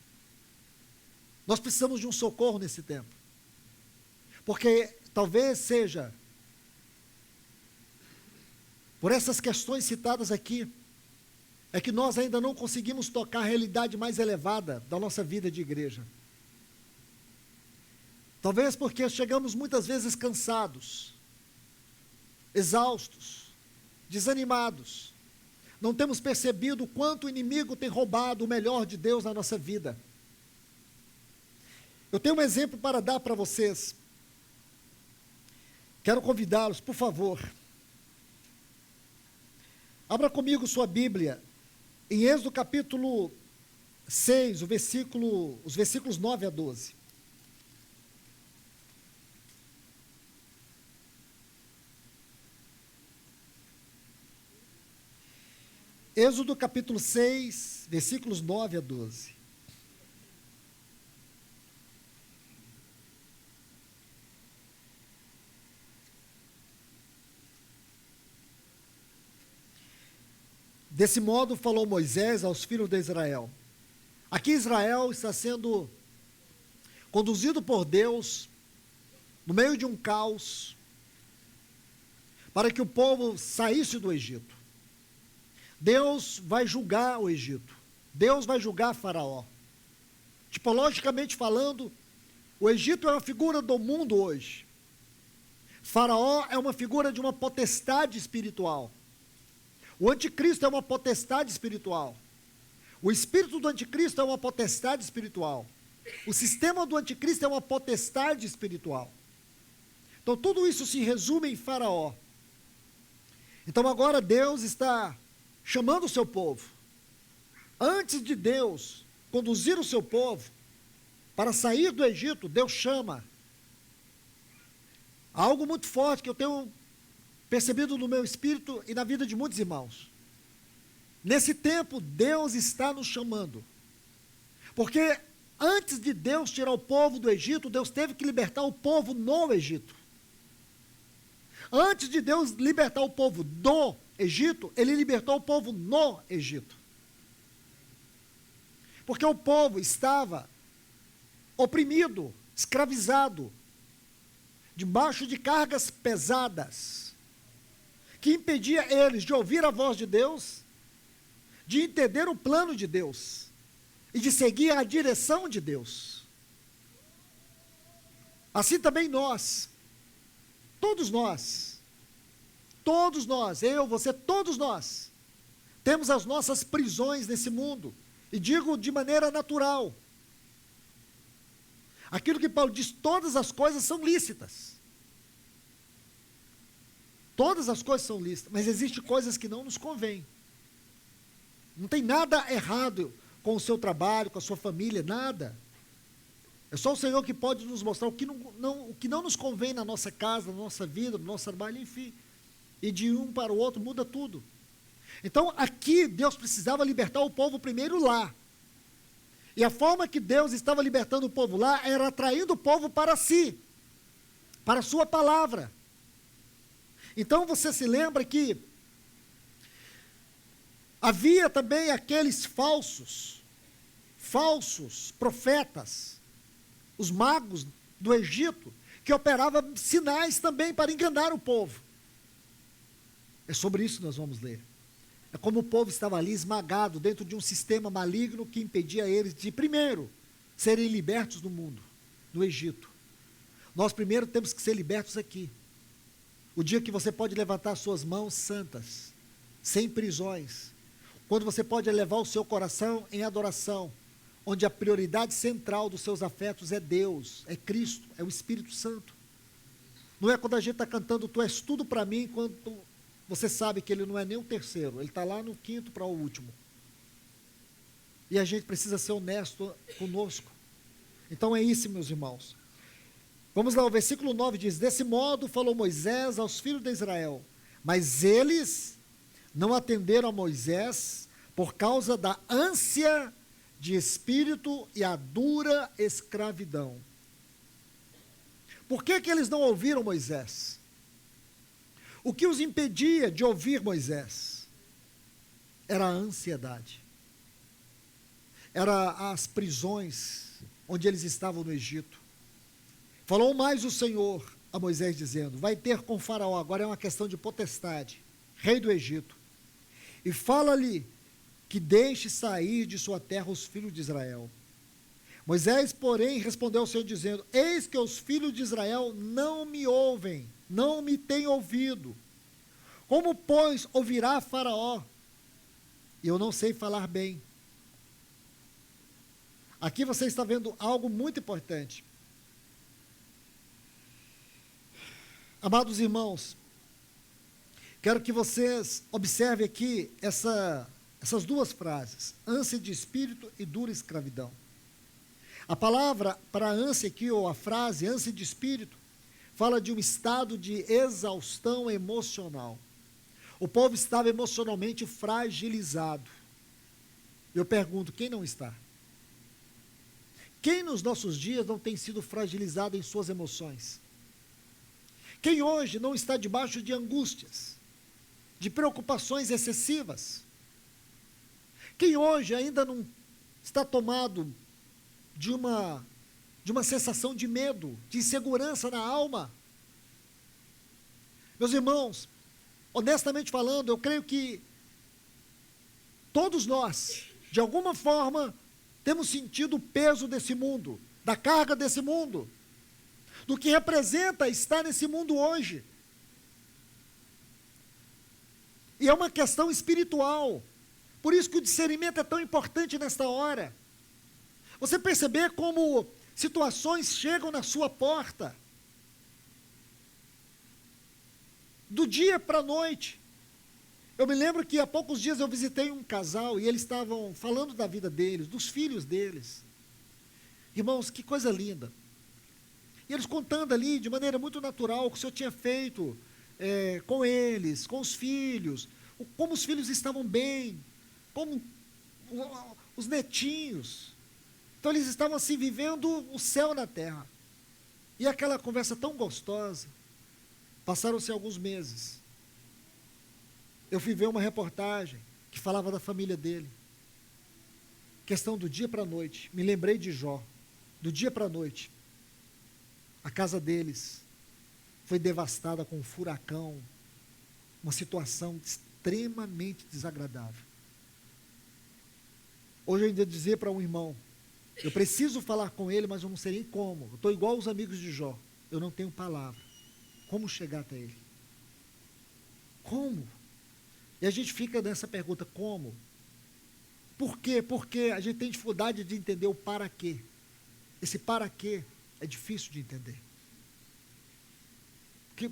nós precisamos de um socorro nesse tempo. Porque talvez seja por essas questões citadas aqui, é que nós ainda não conseguimos tocar a realidade mais elevada da nossa vida de igreja. Talvez porque chegamos muitas vezes cansados, exaustos, desanimados. Não temos percebido o quanto o inimigo tem roubado o melhor de Deus na nossa vida. Eu tenho um exemplo para dar para vocês. Quero convidá-los, por favor. Abra comigo sua Bíblia, em Êxodo capítulo 6, os versículos 9 a 12. Êxodo capítulo 6, versículos 9 a 12. Desse modo falou Moisés aos filhos de Israel. Aqui Israel está sendo conduzido por Deus no meio de um caos para que o povo saísse do Egito. Deus vai julgar o Egito. Deus vai julgar Faraó. Tipologicamente falando, o Egito é uma figura do mundo hoje. Faraó é uma figura de uma potestade espiritual. O anticristo é uma potestade espiritual. O espírito do anticristo é uma potestade espiritual. O sistema do anticristo é uma potestade espiritual. Então tudo isso se resume em Faraó. Então agora Deus está chamando o seu povo. Antes de Deus conduzir o seu povo para sair do Egito, Deus chama. Algo muito forte que eu tenho percebido no meu espírito e na vida de muitos irmãos. Nesse tempo, Deus está nos chamando. Porque antes de Deus tirar o povo do Egito, Deus teve que libertar o povo no Egito. Antes de Deus libertar o povo do Egito, Ele libertou o povo no Egito. Porque o povo estava oprimido, escravizado, debaixo de cargas pesadas, que impedia eles de ouvir a voz de Deus, de entender o plano de Deus e de seguir a direção de Deus. Assim também nós, todos nós, eu, você, todos nós, temos as nossas prisões nesse mundo, e digo de maneira natural. Aquilo que Paulo diz, todas as coisas são lícitas. Todas as coisas são lícitas, mas existem coisas que não nos convêm. Não tem nada errado com o seu trabalho, com a sua família, nada. É só o Senhor que pode nos mostrar o que não nos convém na nossa casa, na nossa vida, no nosso trabalho, enfim. E de um para o outro muda tudo. Então aqui Deus precisava libertar o povo primeiro lá. E a forma que Deus estava libertando o povo lá era atraindo o povo para si, para a sua palavra. Então você se lembra que havia também aqueles falsos profetas, os magos do Egito, que operavam sinais também para enganar o povo. É sobre isso que nós vamos ler. É como o povo estava ali esmagado dentro de um sistema maligno que impedia eles de, primeiro, serem libertos do mundo, do Egito. Nós primeiro temos que ser libertos aqui. O dia que você pode levantar suas mãos santas, sem prisões, quando você pode elevar o seu coração em adoração, onde a prioridade central dos seus afetos é Deus, é Cristo, é o Espírito Santo. Não é quando a gente está cantando, tu és tudo para mim, quando você sabe que ele não é nem o terceiro, ele está lá no quinto para o último. E a gente precisa ser honesto conosco. Então é isso, meus irmãos. Vamos lá, o versículo 9 diz, desse modo falou Moisés aos filhos de Israel, mas eles não atenderam a Moisés por causa da ânsia de espírito e a dura escravidão. Por que eles não ouviram Moisés? O que os impedia de ouvir Moisés? Era a ansiedade. Era as prisões onde eles estavam no Egito. Falou mais o Senhor a Moisés dizendo, vai ter com Faraó, agora é uma questão de potestade, rei do Egito, e fala-lhe que deixe sair de sua terra os filhos de Israel. Moisés, porém, respondeu ao Senhor, dizendo: eis que os filhos de Israel não me ouvem, não me têm ouvido. Como, pois, ouvirá Faraó? E eu não sei falar bem. Aqui você está vendo algo muito importante. Amados irmãos, quero que vocês observem aqui essas duas frases: ânsia de espírito e dura escravidão. A palavra para ânsia aqui, ou a frase ânsia de espírito, fala de um estado de exaustão emocional. O povo estava emocionalmente fragilizado. Eu pergunto, quem não está? Quem nos nossos dias não tem sido fragilizado em suas emoções? Quem hoje não está debaixo de angústias, de preocupações excessivas? Quem hoje ainda não está tomado de uma sensação de medo, de insegurança na alma? Meus irmãos, honestamente falando, eu creio que todos nós, de alguma forma, temos sentido o peso desse mundo, da carga desse mundo, do que representa estar nesse mundo hoje. E é uma questão espiritual. Por isso que o discernimento é tão importante nesta hora. Você perceber como situações chegam na sua porta, do dia para a noite. Eu me lembro que há poucos dias eu visitei um casal e eles estavam falando da vida deles, dos filhos deles. Irmãos, que coisa linda. E eles contando ali, de maneira muito natural, o que o Senhor tinha feito com eles, com os filhos, como os filhos estavam bem, como os netinhos. Então eles estavam assim, vivendo o céu na terra. E aquela conversa tão gostosa. Passaram-se alguns meses. Eu fui ver uma reportagem que falava da família dele. Questão do dia para a noite. Me lembrei de Jó. Do dia para a noite. A casa deles foi devastada com um furacão. Uma situação extremamente desagradável. Hoje eu ainda dizia para um irmão: eu preciso falar com ele, mas eu não sei nem como. Eu estou igual os amigos de Jó. Eu não tenho palavra. Como chegar até ele? Como? E a gente fica nessa pergunta, como? Por quê? Porque a gente tem dificuldade de entender o para quê. Esse para quê é difícil de entender.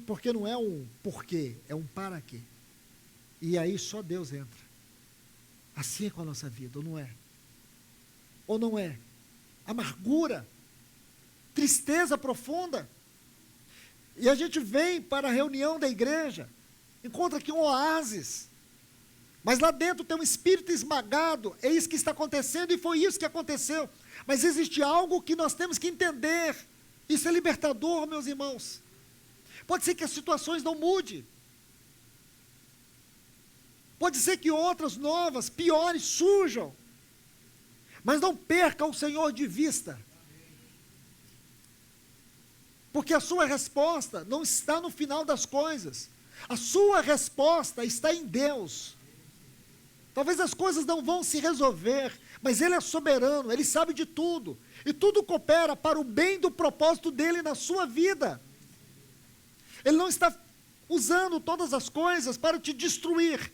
Porque não é um porquê, é um para quê. E aí só Deus entra. Assim é com a nossa vida, ou não é? Ou não é? Amargura, tristeza profunda. E a gente vem para a reunião da igreja, encontra aqui um oásis, mas lá dentro tem um espírito esmagado. É isso que está acontecendo e foi isso que aconteceu. Mas existe algo que nós temos que entender. Isso é libertador, meus irmãos. Pode ser que as situações não mudem. Pode ser que outras novas, piores, surjam. Mas não perca o Senhor de vista. Porque a sua resposta não está no final das coisas. A sua resposta está em Deus. Talvez as coisas não vão se resolver, mas Ele é soberano, Ele sabe de tudo. E tudo coopera para o bem do propósito dEle na sua vida. Ele não está usando todas as coisas para te destruir.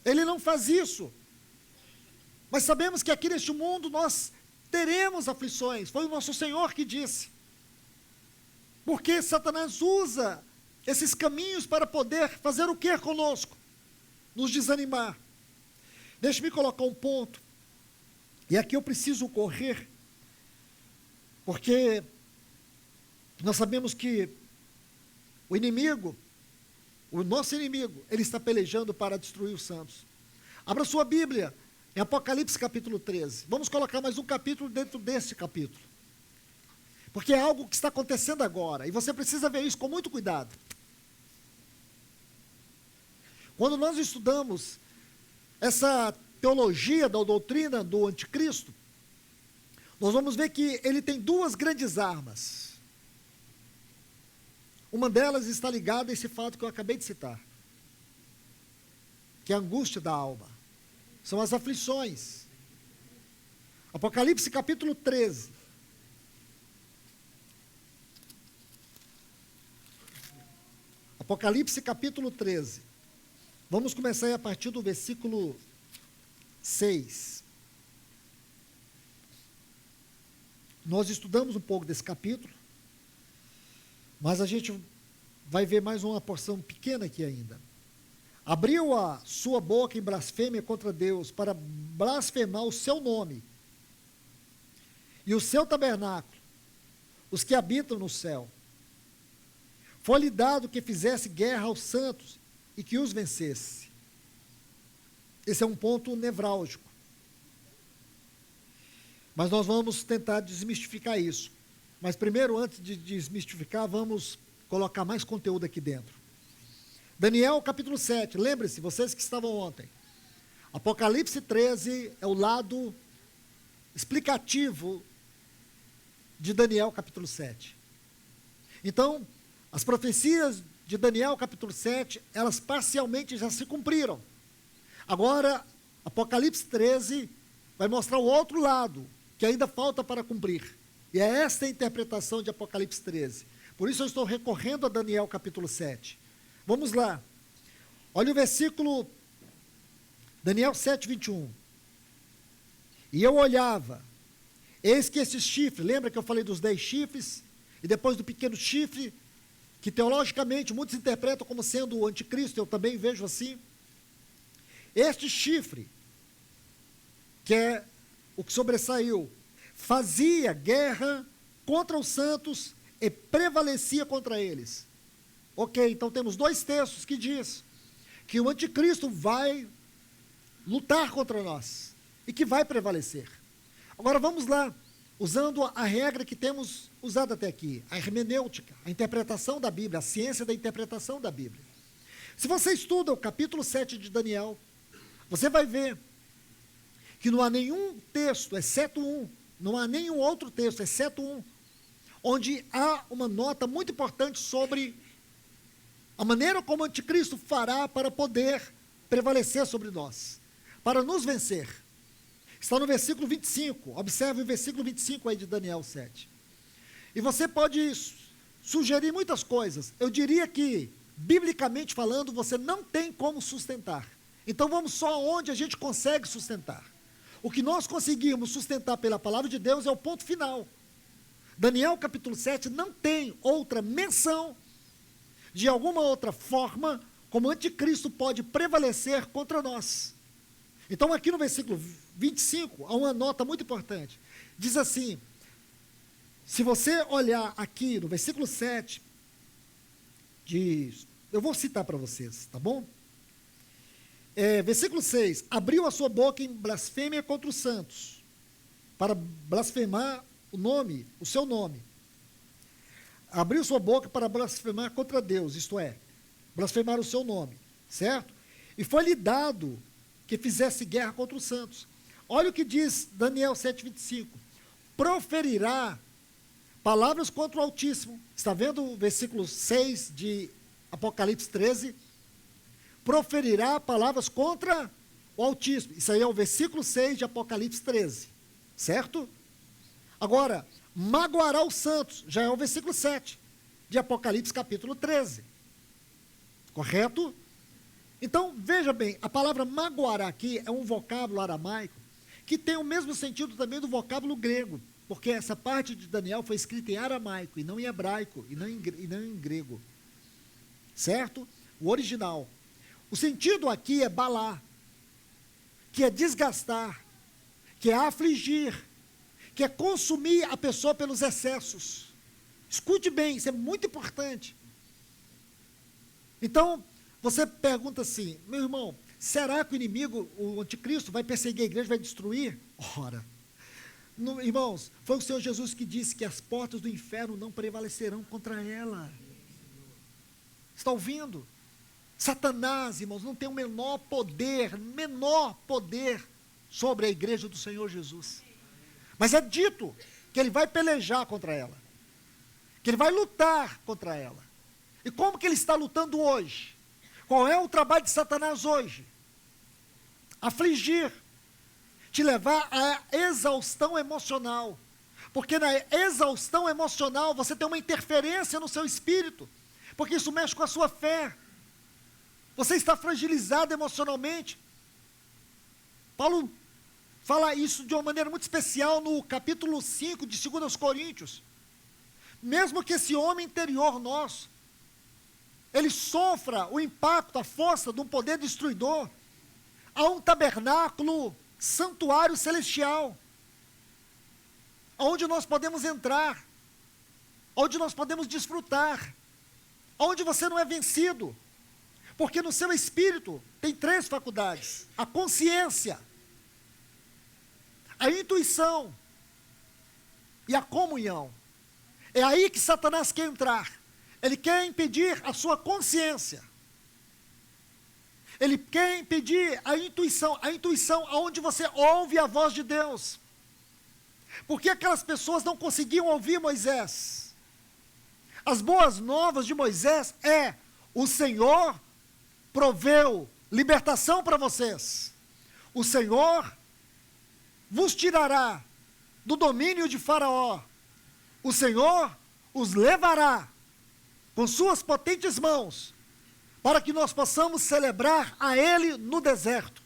Ele não faz isso. Mas sabemos que aqui neste mundo nós teremos aflições. Foi o nosso Senhor que disse. Porque Satanás usa esses caminhos para poder fazer o que conosco? Nos desanimar. Deixe-me colocar um ponto. E aqui eu preciso correr. Porque nós sabemos que o inimigo, o nosso inimigo, ele está pelejando para destruir os santos. Abra sua Bíblia em Apocalipse capítulo 13. Vamos colocar mais um capítulo dentro deste capítulo. Porque é algo que está acontecendo agora. E você precisa ver isso com muito cuidado. Quando nós estudamos essa teologia da doutrina do anticristo, nós vamos ver que ele tem duas grandes armas. Uma delas está ligada a esse fato que eu acabei de citar, que é a angústia da alma. São as aflições. Apocalipse capítulo 13. Apocalipse capítulo 13. Vamos começar aí a partir do versículo 6. Nós estudamos um pouco desse capítulo, mas a gente vai ver mais uma porção pequena aqui ainda. Abriu a sua boca em blasfêmia contra Deus, para blasfemar o seu nome e o seu tabernáculo, os que habitam no céu. Foi-lhe dado que fizesse guerra aos santos e que os vencesse. Esse é um ponto nevrálgico. Mas nós vamos tentar desmistificar isso. Mas primeiro, antes de desmistificar, vamos colocar mais conteúdo aqui dentro. Daniel capítulo 7, lembre-se, vocês que estavam ontem. Apocalipse 13 é o lado explicativo de Daniel capítulo 7. Então, as profecias de Daniel capítulo 7, elas parcialmente já se cumpriram. Agora, Apocalipse 13 vai mostrar o outro lado, que ainda falta para cumprir. E é esta a interpretação de Apocalipse 13. Por isso eu estou recorrendo a Daniel capítulo 7. Vamos lá. Olha o versículo, Daniel 7, 21. E eu olhava, eis que esse chifre, lembra que eu falei dos 10 chifres? E depois do pequeno chifre, que teologicamente muitos interpretam como sendo o anticristo, eu também vejo assim. Este chifre, que é o que sobressaiu, fazia guerra contra os santos e prevalecia contra eles. Ok, então temos 2 textos que diz que o anticristo vai lutar contra nós e que vai prevalecer. Agora vamos lá, usando a regra que temos usado até aqui, a hermenêutica, a interpretação da Bíblia, a ciência da interpretação da Bíblia. Se você estuda o capítulo 7 de Daniel, você vai ver que não há nenhum texto, exceto um, não há nenhum outro texto, exceto um, onde há uma nota muito importante sobre a maneira como o anticristo fará para poder prevalecer sobre nós, para nos vencer. Está no versículo 25, observe o versículo 25 aí de Daniel 7. E você pode sugerir muitas coisas. Eu diria que, biblicamente falando, você não tem como sustentar. Então vamos só onde a gente consegue sustentar. O que nós conseguimos sustentar pela palavra de Deus é o ponto final. Daniel capítulo 7 não tem outra menção de alguma outra forma como o anticristo pode prevalecer contra nós. Então aqui no versículo 25 há uma nota muito importante. Diz assim, se você olhar aqui no versículo 7, diz, eu vou citar para vocês, tá bom? Versículo 6, abriu a sua boca em blasfêmia contra os santos, para blasfemar o seu nome. Abriu sua boca para blasfemar contra Deus, isto é, blasfemar o seu nome, certo? E foi-lhe dado que fizesse guerra contra os santos. Olha o que diz Daniel 7,25. Proferirá palavras contra o Altíssimo. Está vendo o versículo 6 de Apocalipse 13? Proferirá palavras contra o Altíssimo. Isso aí é o versículo 6 de Apocalipse 13. Certo? Agora, magoará os santos. Já é o versículo 7 de Apocalipse capítulo 13. Correto? Então, veja bem, a palavra magoará aqui é um vocábulo aramaico que tem o mesmo sentido também do vocábulo grego, porque essa parte de Daniel foi escrita em aramaico, e não em hebraico, e não em grego. Certo? O original. O sentido aqui é balar, que é desgastar, que é afligir, que é consumir a pessoa pelos excessos. Escute bem, isso é muito importante. Então, você pergunta assim, meu irmão, será que o inimigo, o anticristo, vai perseguir a igreja, vai destruir? Ora, irmãos, foi o Senhor Jesus que disse que as portas do inferno não prevalecerão contra ela. Está ouvindo? Satanás, irmãos, não tem o menor poder sobre a igreja do Senhor Jesus. Mas é dito que ele vai pelejar contra ela, que ele vai lutar contra ela. E como que ele está lutando hoje? Qual é o trabalho de Satanás hoje? Afligir, te levar à exaustão emocional. Porque na exaustão emocional você tem uma interferência no seu espírito, porque isso mexe com a sua fé. Você está fragilizado emocionalmente. Paulo fala isso de uma maneira muito especial no capítulo 5 de 2 Coríntios. Mesmo que esse homem interior nosso, ele sofra o impacto, a força de um poder destruidor, há um tabernáculo, santuário celestial, onde nós podemos entrar, onde nós podemos desfrutar, onde você não é vencido, porque no seu espírito tem 3 faculdades: a consciência, a intuição e a comunhão. É aí que Satanás quer entrar. Ele quer impedir a sua consciência. Ele quer impedir a intuição aonde você ouve a voz de Deus. Porque aquelas pessoas não conseguiam ouvir Moisés. As boas novas de Moisés é: o Senhor proveu libertação para vocês. O Senhor vos tirará do domínio de Faraó. O Senhor os levará com suas potentes mãos, para que nós possamos celebrar a Ele no deserto.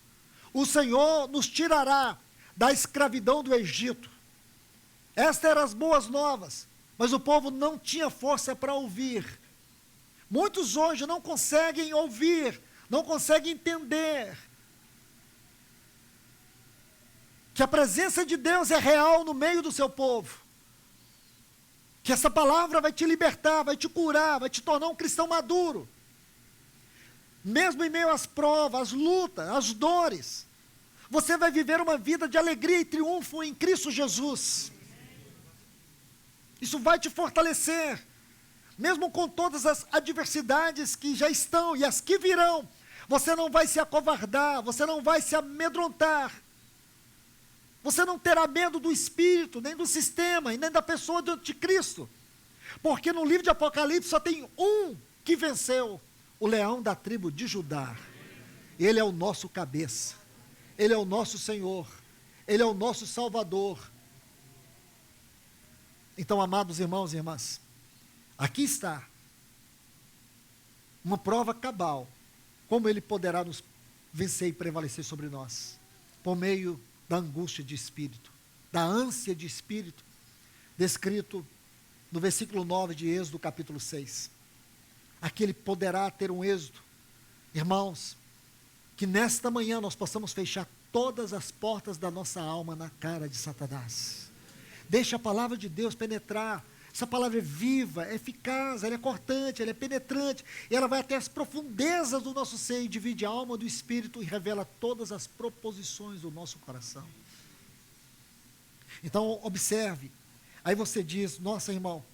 O Senhor nos tirará da escravidão do Egito. Estas eram as boas novas, mas o povo não tinha força para ouvir. Muitos hoje não conseguem ouvir, não conseguem entender que a presença de Deus é real no meio do seu povo. Que essa palavra vai te libertar, vai te curar, vai te tornar um cristão maduro. Mesmo em meio às provas, às lutas, às dores, você vai viver uma vida de alegria e triunfo em Cristo Jesus. Isso vai te fortalecer. Mesmo com todas as adversidades que já estão e as que virão, você não vai se acovardar, você não vai se amedrontar. Você não terá medo do espírito, nem do sistema, e nem da pessoa do anticristo. Porque no livro de Apocalipse só tem um que venceu: o leão da tribo de Judá. Ele é o nosso cabeça. Ele é o nosso Senhor. Ele é o nosso Salvador. Então, amados irmãos e irmãs, aqui está uma prova cabal, como Ele poderá nos vencer e prevalecer sobre nós, por meio da angústia de espírito, da ânsia de espírito, descrito no versículo 9 de Êxodo, capítulo 6. Aqui Ele poderá ter um êxito. Irmãos, que nesta manhã nós possamos fechar todas as portas da nossa alma na cara de Satanás. Deixa a palavra de Deus penetrar. Essa palavra é viva, é eficaz, ela é cortante, ela é penetrante, e ela vai até as profundezas do nosso ser e divide a alma do espírito e revela todas as proposições do nosso coração. Então, observe. Aí você diz: nossa, irmão,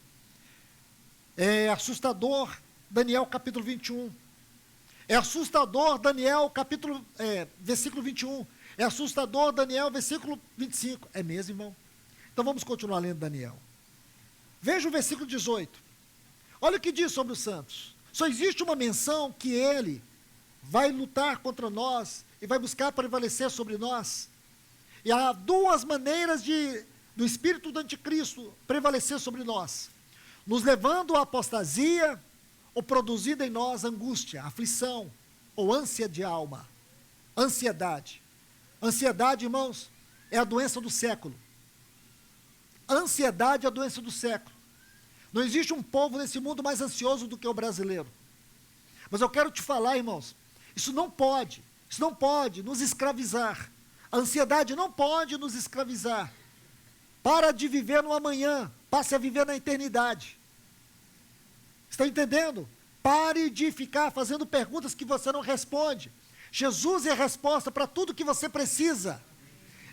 é assustador Daniel capítulo 21. É assustador Daniel versículo 21. É assustador Daniel versículo 25. É mesmo, irmão? Então vamos continuar lendo Daniel. Veja o versículo 18. Olha o que diz sobre os santos. Só existe uma menção que ele vai lutar contra nós e vai buscar prevalecer sobre nós. E há 2 maneiras do espírito do anticristo prevalecer sobre nós: nos levando à apostasia, ou produzindo em nós angústia, aflição, ou ânsia de alma. Ansiedade. Ansiedade, irmãos, é a doença do século. Ansiedade é a doença do século. Não existe um povo nesse mundo mais ansioso do que o brasileiro. Mas eu quero te falar, irmãos, isso não pode nos escravizar. A ansiedade não pode nos escravizar. Para de viver no amanhã, passe a viver na eternidade. Está entendendo? Pare de ficar fazendo perguntas que você não responde. Jesus é a resposta para tudo que você precisa.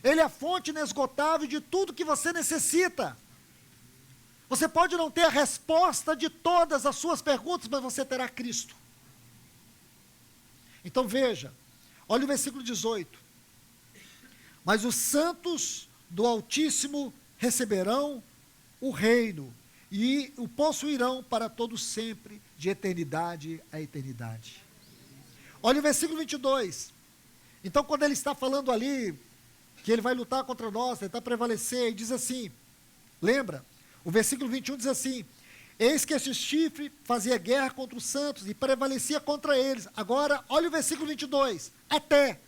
Ele é a fonte inesgotável de tudo que você necessita. Você pode não ter a resposta de todas as suas perguntas, mas você terá Cristo. Então veja, olha o versículo 18. Mas os santos do Altíssimo receberão o reino e o possuirão para todo sempre, de eternidade a eternidade. Olha o versículo 22. Então, quando ele está falando ali que ele vai lutar contra nós, tentar prevalecer, e diz assim, lembra? O versículo 21 diz assim, eis que este chifre fazia guerra contra os santos e prevalecia contra eles. Agora, olha o versículo 22, até.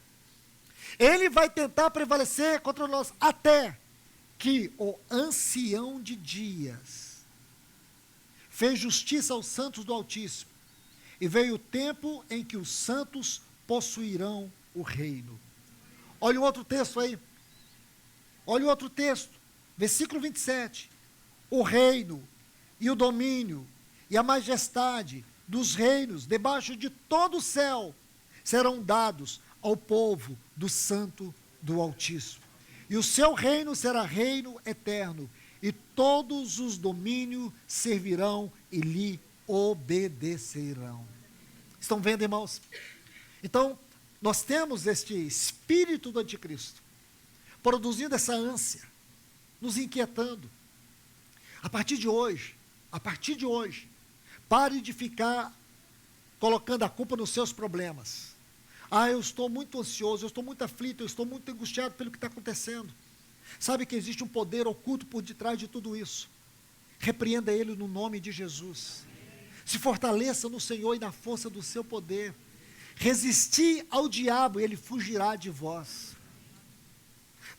Ele vai tentar prevalecer contra nós, até que o ancião de dias fez justiça aos santos do Altíssimo, e veio o tempo em que os santos possuirão o reino. Olha o outro texto aí. Olha o outro texto. Versículo 27. O reino e o domínio e a majestade dos reinos debaixo de todo o céu serão dados ao povo do santo do Altíssimo. E o seu reino será reino eterno, e todos os domínios servirão e lhe obedecerão. Estão vendo, irmãos? Então, nós temos este espírito do anticristo, produzindo essa ânsia, nos inquietando. A partir de hoje, pare de ficar colocando a culpa nos seus problemas. Eu estou muito ansioso, eu estou muito aflito, eu estou muito angustiado pelo que está acontecendo. Sabe que existe um poder oculto por detrás de tudo isso. Repreenda ele no nome de Jesus. Se fortaleça no Senhor e na força do seu poder. Resistir ao diabo, ele fugirá de vós.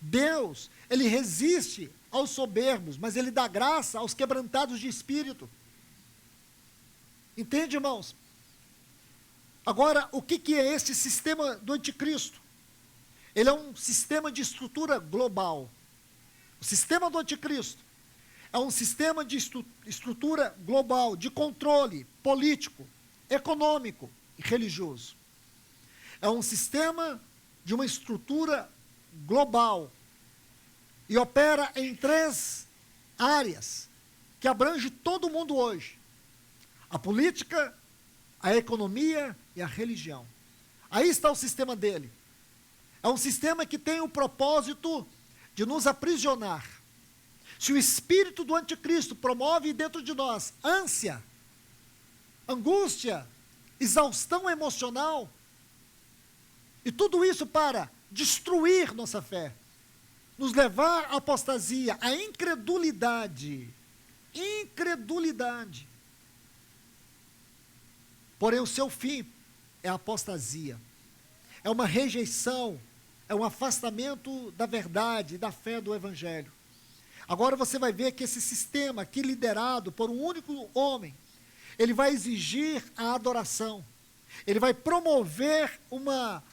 Deus, ele resiste aos soberbos, mas ele dá graça aos quebrantados de espírito. Entende, irmãos? Agora, o que é este sistema do anticristo? Ele é um sistema de estrutura global. O sistema do anticristo é um sistema de estrutura global, de controle político, econômico e religioso. É um sistema de uma estrutura global e opera em 3 áreas que abrange todo mundo hoje: a política, a economia e a religião. Aí está o sistema dele. É um sistema que tem o propósito de nos aprisionar. Se o espírito do anticristo promove dentro de nós ânsia, angústia, exaustão emocional, e tudo isso para destruir nossa fé, nos levar à apostasia, à incredulidade. Porém, o seu fim é a apostasia. É uma rejeição, é um afastamento da verdade, da fé do Evangelho. Agora você vai ver que esse sistema aqui, liderado por um único homem, ele vai exigir a adoração. Ele vai promover uma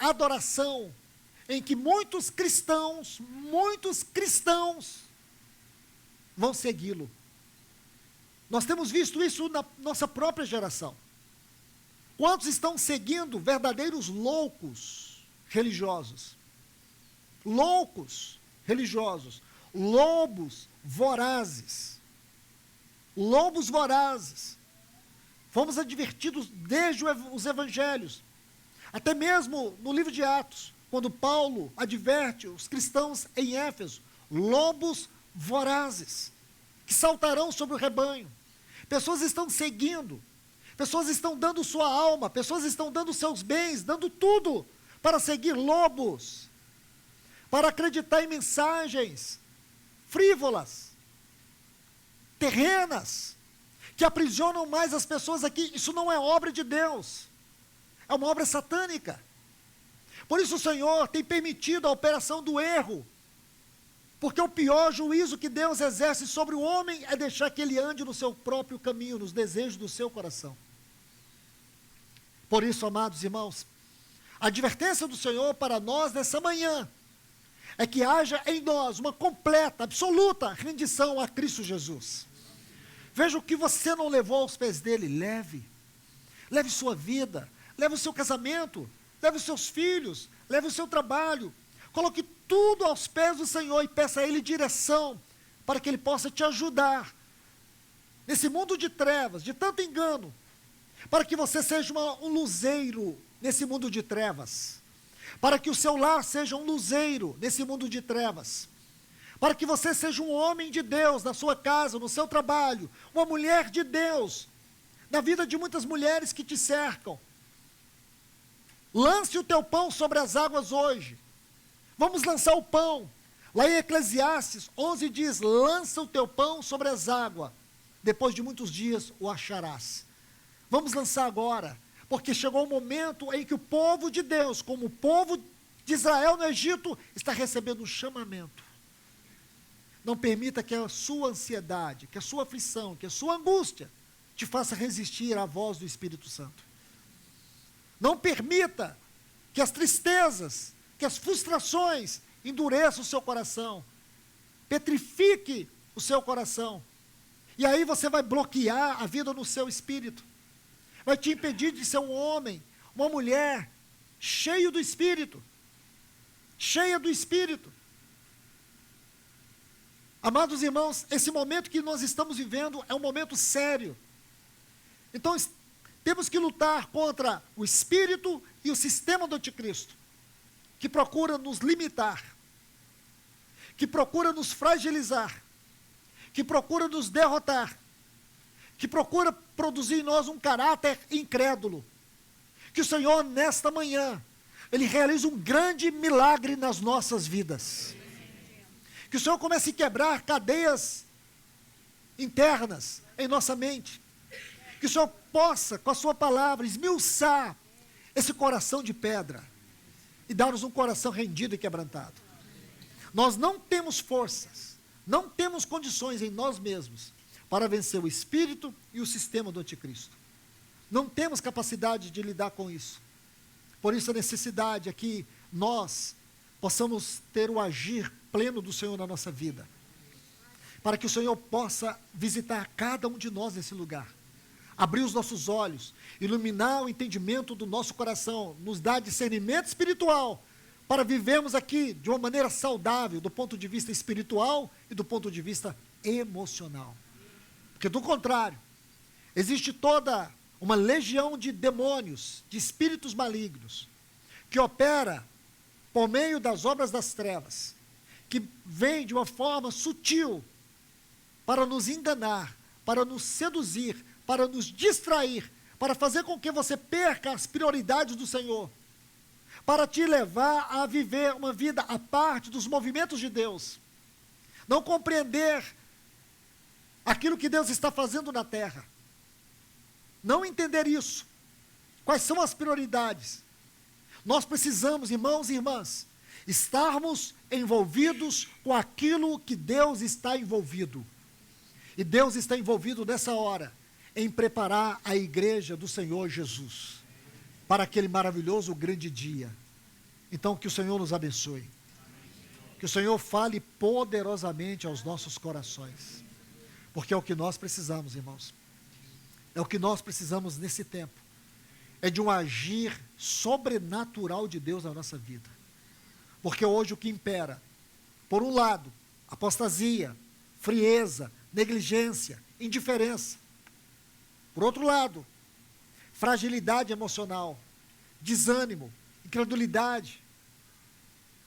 adoração em que muitos cristãos vão segui-lo. Nós temos visto isso na nossa própria geração. Quantos estão seguindo verdadeiros loucos religiosos? Loucos religiosos. Lobos vorazes. Lobos vorazes. Fomos advertidos desde os evangelhos. Até mesmo no livro de Atos, quando Paulo adverte os cristãos em Éfeso, lobos vorazes, que saltarão sobre o rebanho. Pessoas estão seguindo, pessoas estão dando sua alma, pessoas estão dando seus bens, dando tudo para seguir lobos, para acreditar em mensagens frívolas, terrenas, que aprisionam mais as pessoas aqui. Isso não é obra de Deus, é uma obra satânica. Por isso o Senhor tem permitido a operação do erro, porque o pior juízo que Deus exerce sobre o homem é deixar que ele ande no seu próprio caminho, nos desejos do seu coração. Por isso, amados irmãos, a advertência do Senhor para nós nessa manhã é que haja em nós uma completa, absoluta rendição a Cristo Jesus. Veja o que você não levou aos pés dele, leve sua vida, leve o seu casamento, leve os seus filhos, leve o seu trabalho, coloque tudo aos pés do Senhor e peça a Ele direção, para que Ele possa te ajudar, nesse mundo de trevas, de tanto engano, para que você seja um luzeiro nesse mundo de trevas, para que o seu lar seja um luzeiro nesse mundo de trevas, para que você seja um homem de Deus na sua casa, no seu trabalho, uma mulher de Deus, na vida de muitas mulheres que te cercam. Lance o teu pão sobre as águas hoje. Vamos lançar o pão. Lá em Eclesiastes 11 diz: lança o teu pão sobre as águas, depois de muitos dias o acharás. Vamos lançar agora, porque chegou o momento em que o povo de Deus, como o povo de Israel no Egito, está recebendo um chamamento. Não permita que a sua ansiedade, que a sua aflição, que a sua angústia te faça resistir à voz do Espírito Santo. Não permita que as tristezas, que as frustrações endureçam o seu coração, petrifique o seu coração, e aí você vai bloquear a vida no seu espírito, vai te impedir de ser um homem, uma mulher, cheia do Espírito. Amados irmãos, esse momento que nós estamos vivendo é um momento sério. Então, temos que lutar contra o espírito e o sistema do anticristo, que procura nos limitar, que procura nos fragilizar, que procura nos derrotar, que procura produzir em nós um caráter incrédulo. Que o Senhor, nesta manhã, Ele realiza um grande milagre nas nossas vidas. Que o Senhor comece a quebrar cadeias internas em nossa mente. Que o Senhor possa, com a sua palavra, esmiuçar esse coração de pedra e dar-nos um coração rendido e quebrantado. Nós não temos forças, não temos condições em nós mesmos para vencer o espírito e o sistema do anticristo. Não temos capacidade de lidar com isso. Por isso a necessidade é que nós possamos ter o agir pleno do Senhor na nossa vida, para que o Senhor possa visitar cada um de nós nesse lugar, abrir os nossos olhos, iluminar o entendimento do nosso coração, nos dar discernimento espiritual, para vivermos aqui de uma maneira saudável, do ponto de vista espiritual e do ponto de vista emocional. Porque do contrário, existe toda uma legião de demônios, de espíritos malignos, que opera por meio das obras das trevas, que vem de uma forma sutil para nos enganar, para nos seduzir, para nos distrair, para fazer com que você perca as prioridades do Senhor, para te levar a viver uma vida à parte dos movimentos de Deus, não compreender aquilo que Deus está fazendo na terra, não entender isso, quais são as prioridades. Nós precisamos, irmãos e irmãs, estarmos envolvidos com aquilo que Deus está envolvido. E Deus está envolvido nessa hora em preparar a igreja do Senhor Jesus para aquele maravilhoso grande dia. Então que o Senhor nos abençoe. Que o Senhor fale poderosamente aos nossos corações. Porque é o que nós precisamos, irmãos. É o que nós precisamos nesse tempo. É de um agir sobrenatural de Deus na nossa vida. Porque hoje o que impera, por um lado, apostasia, frieza, negligência, indiferença. Por outro lado, fragilidade emocional, desânimo, incredulidade.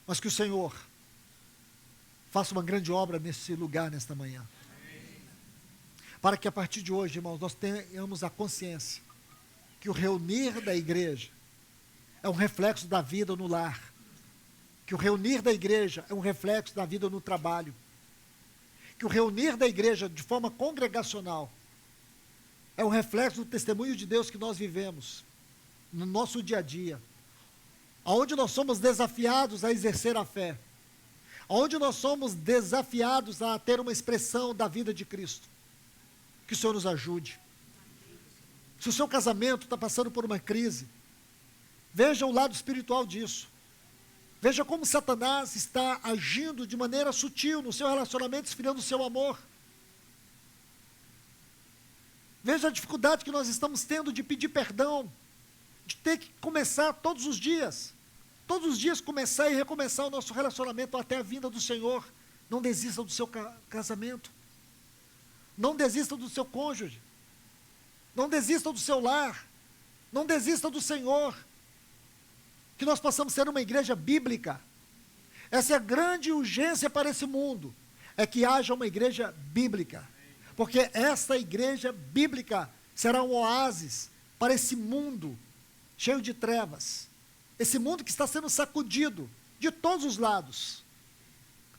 Mas que o Senhor faça uma grande obra nesse lugar, nesta manhã. Para que a partir de hoje, irmãos, nós tenhamos a consciência que o reunir da igreja é um reflexo da vida no lar. Que o reunir da igreja é um reflexo da vida no trabalho. Que o reunir da igreja de forma congregacional é um reflexo do testemunho de Deus que nós vivemos no nosso dia a dia. Onde nós somos desafiados a exercer a fé. Onde nós somos desafiados a ter uma expressão da vida de Cristo. Que o Senhor nos ajude. Se o seu casamento está passando por uma crise, veja o lado espiritual disso. Veja como Satanás está agindo de maneira sutil no seu relacionamento, esfriando o seu amor. Veja a dificuldade que nós estamos tendo de pedir perdão, de ter que começar todos os dias começar e recomeçar o nosso relacionamento até a vinda do Senhor. Não desista do seu casamento. Não desista do seu cônjuge. Não desista do seu lar. Não desista do Senhor. Que nós possamos ser uma igreja bíblica. Essa é a grande urgência para esse mundo. É que haja uma igreja bíblica. Porque essa igreja bíblica será um oásis para esse mundo cheio de trevas. Esse mundo que está sendo sacudido de todos os lados.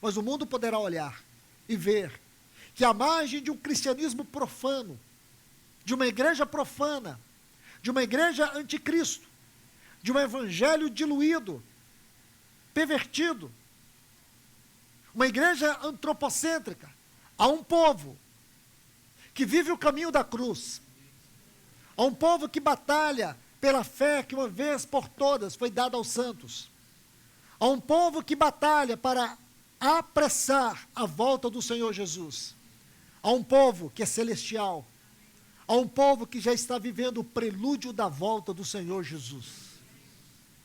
Mas o mundo poderá olhar e ver que à margem de um cristianismo profano, de uma igreja profana, de uma igreja anticristo, de um evangelho diluído, pervertido, uma igreja antropocêntrica, há um povo que vive o caminho da cruz, há um povo que batalha pela fé que uma vez por todas foi dada aos santos, há um povo que batalha para apressar a volta do Senhor Jesus, há um povo que é celestial, há um povo que já está vivendo o prelúdio da volta do Senhor Jesus,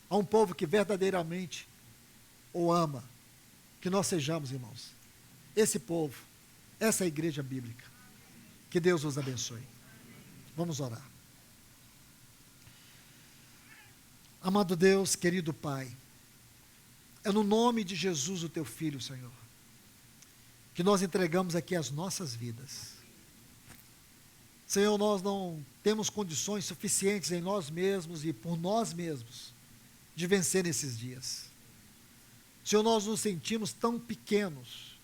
há um povo que verdadeiramente o ama. Que nós sejamos, irmãos, esse povo, essa igreja bíblica. Que Deus os abençoe. Vamos orar. Amado Deus, querido Pai, é no nome de Jesus, o Teu Filho, Senhor, que nós entregamos aqui as nossas vidas. Senhor, nós não temos condições suficientes em nós mesmos e por nós mesmos de vencer nesses dias. Senhor, nós nos sentimos tão pequenos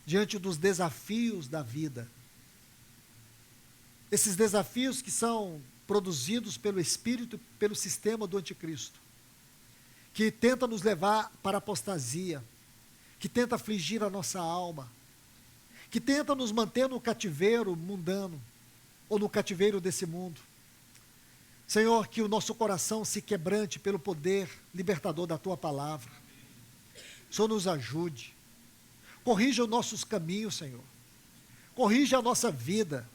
diante dos desafios da vida. Esses desafios que são produzidos pelo Espírito, pelo sistema do anticristo, que tenta nos levar para a apostasia, que tenta afligir a nossa alma, que tenta nos manter no cativeiro mundano, ou no cativeiro desse mundo. Senhor, que o nosso coração se quebrante pelo poder libertador da Tua palavra. O Senhor nos ajude, corrija os nossos caminhos, Senhor, corrija a nossa vida,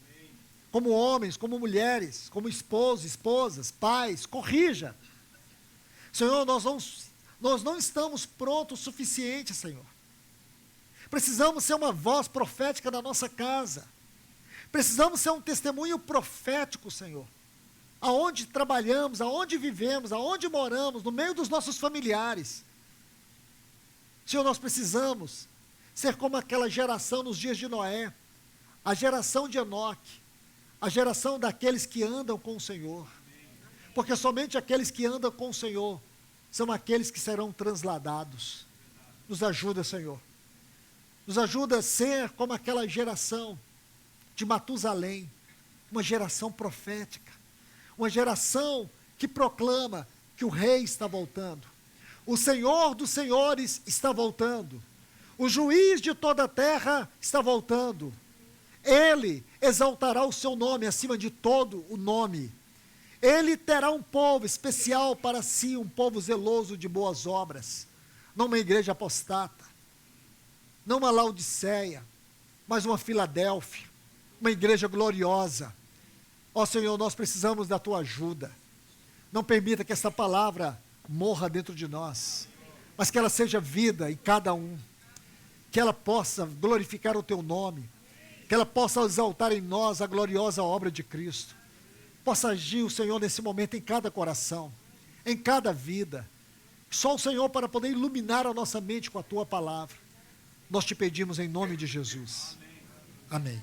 como homens, como mulheres, como esposos, esposas, pais, corrija. Senhor, nós não estamos prontos o suficiente, Senhor, precisamos ser uma voz profética na nossa casa, precisamos ser um testemunho profético, Senhor, aonde trabalhamos, aonde vivemos, aonde moramos, no meio dos nossos familiares. Senhor, nós precisamos ser como aquela geração nos dias de Noé, a geração de Enoque, a geração daqueles que andam com o Senhor, porque somente aqueles que andam com o Senhor são aqueles que serão transladados. Nos ajuda, Senhor, nos ajuda a ser como aquela geração de Matusalém, uma geração profética, uma geração que proclama que o Rei está voltando. O Senhor dos Senhores está voltando. O juiz de toda a terra está voltando. Ele exaltará o seu nome acima de todo o nome. Ele terá um povo especial para si, um povo zeloso de boas obras. Não uma igreja apostata, não uma Laodiceia, mas uma Filadélfia, uma igreja gloriosa. Ó Senhor, nós precisamos da Tua ajuda. Não permita que essa palavra morra dentro de nós, mas que ela seja vida em cada um, que ela possa glorificar o Teu nome, que ela possa exaltar em nós a gloriosa obra de Cristo, possa agir o Senhor nesse momento em cada coração, em cada vida, só o Senhor para poder iluminar a nossa mente com a Tua palavra. Nós te pedimos em nome de Jesus. Amém.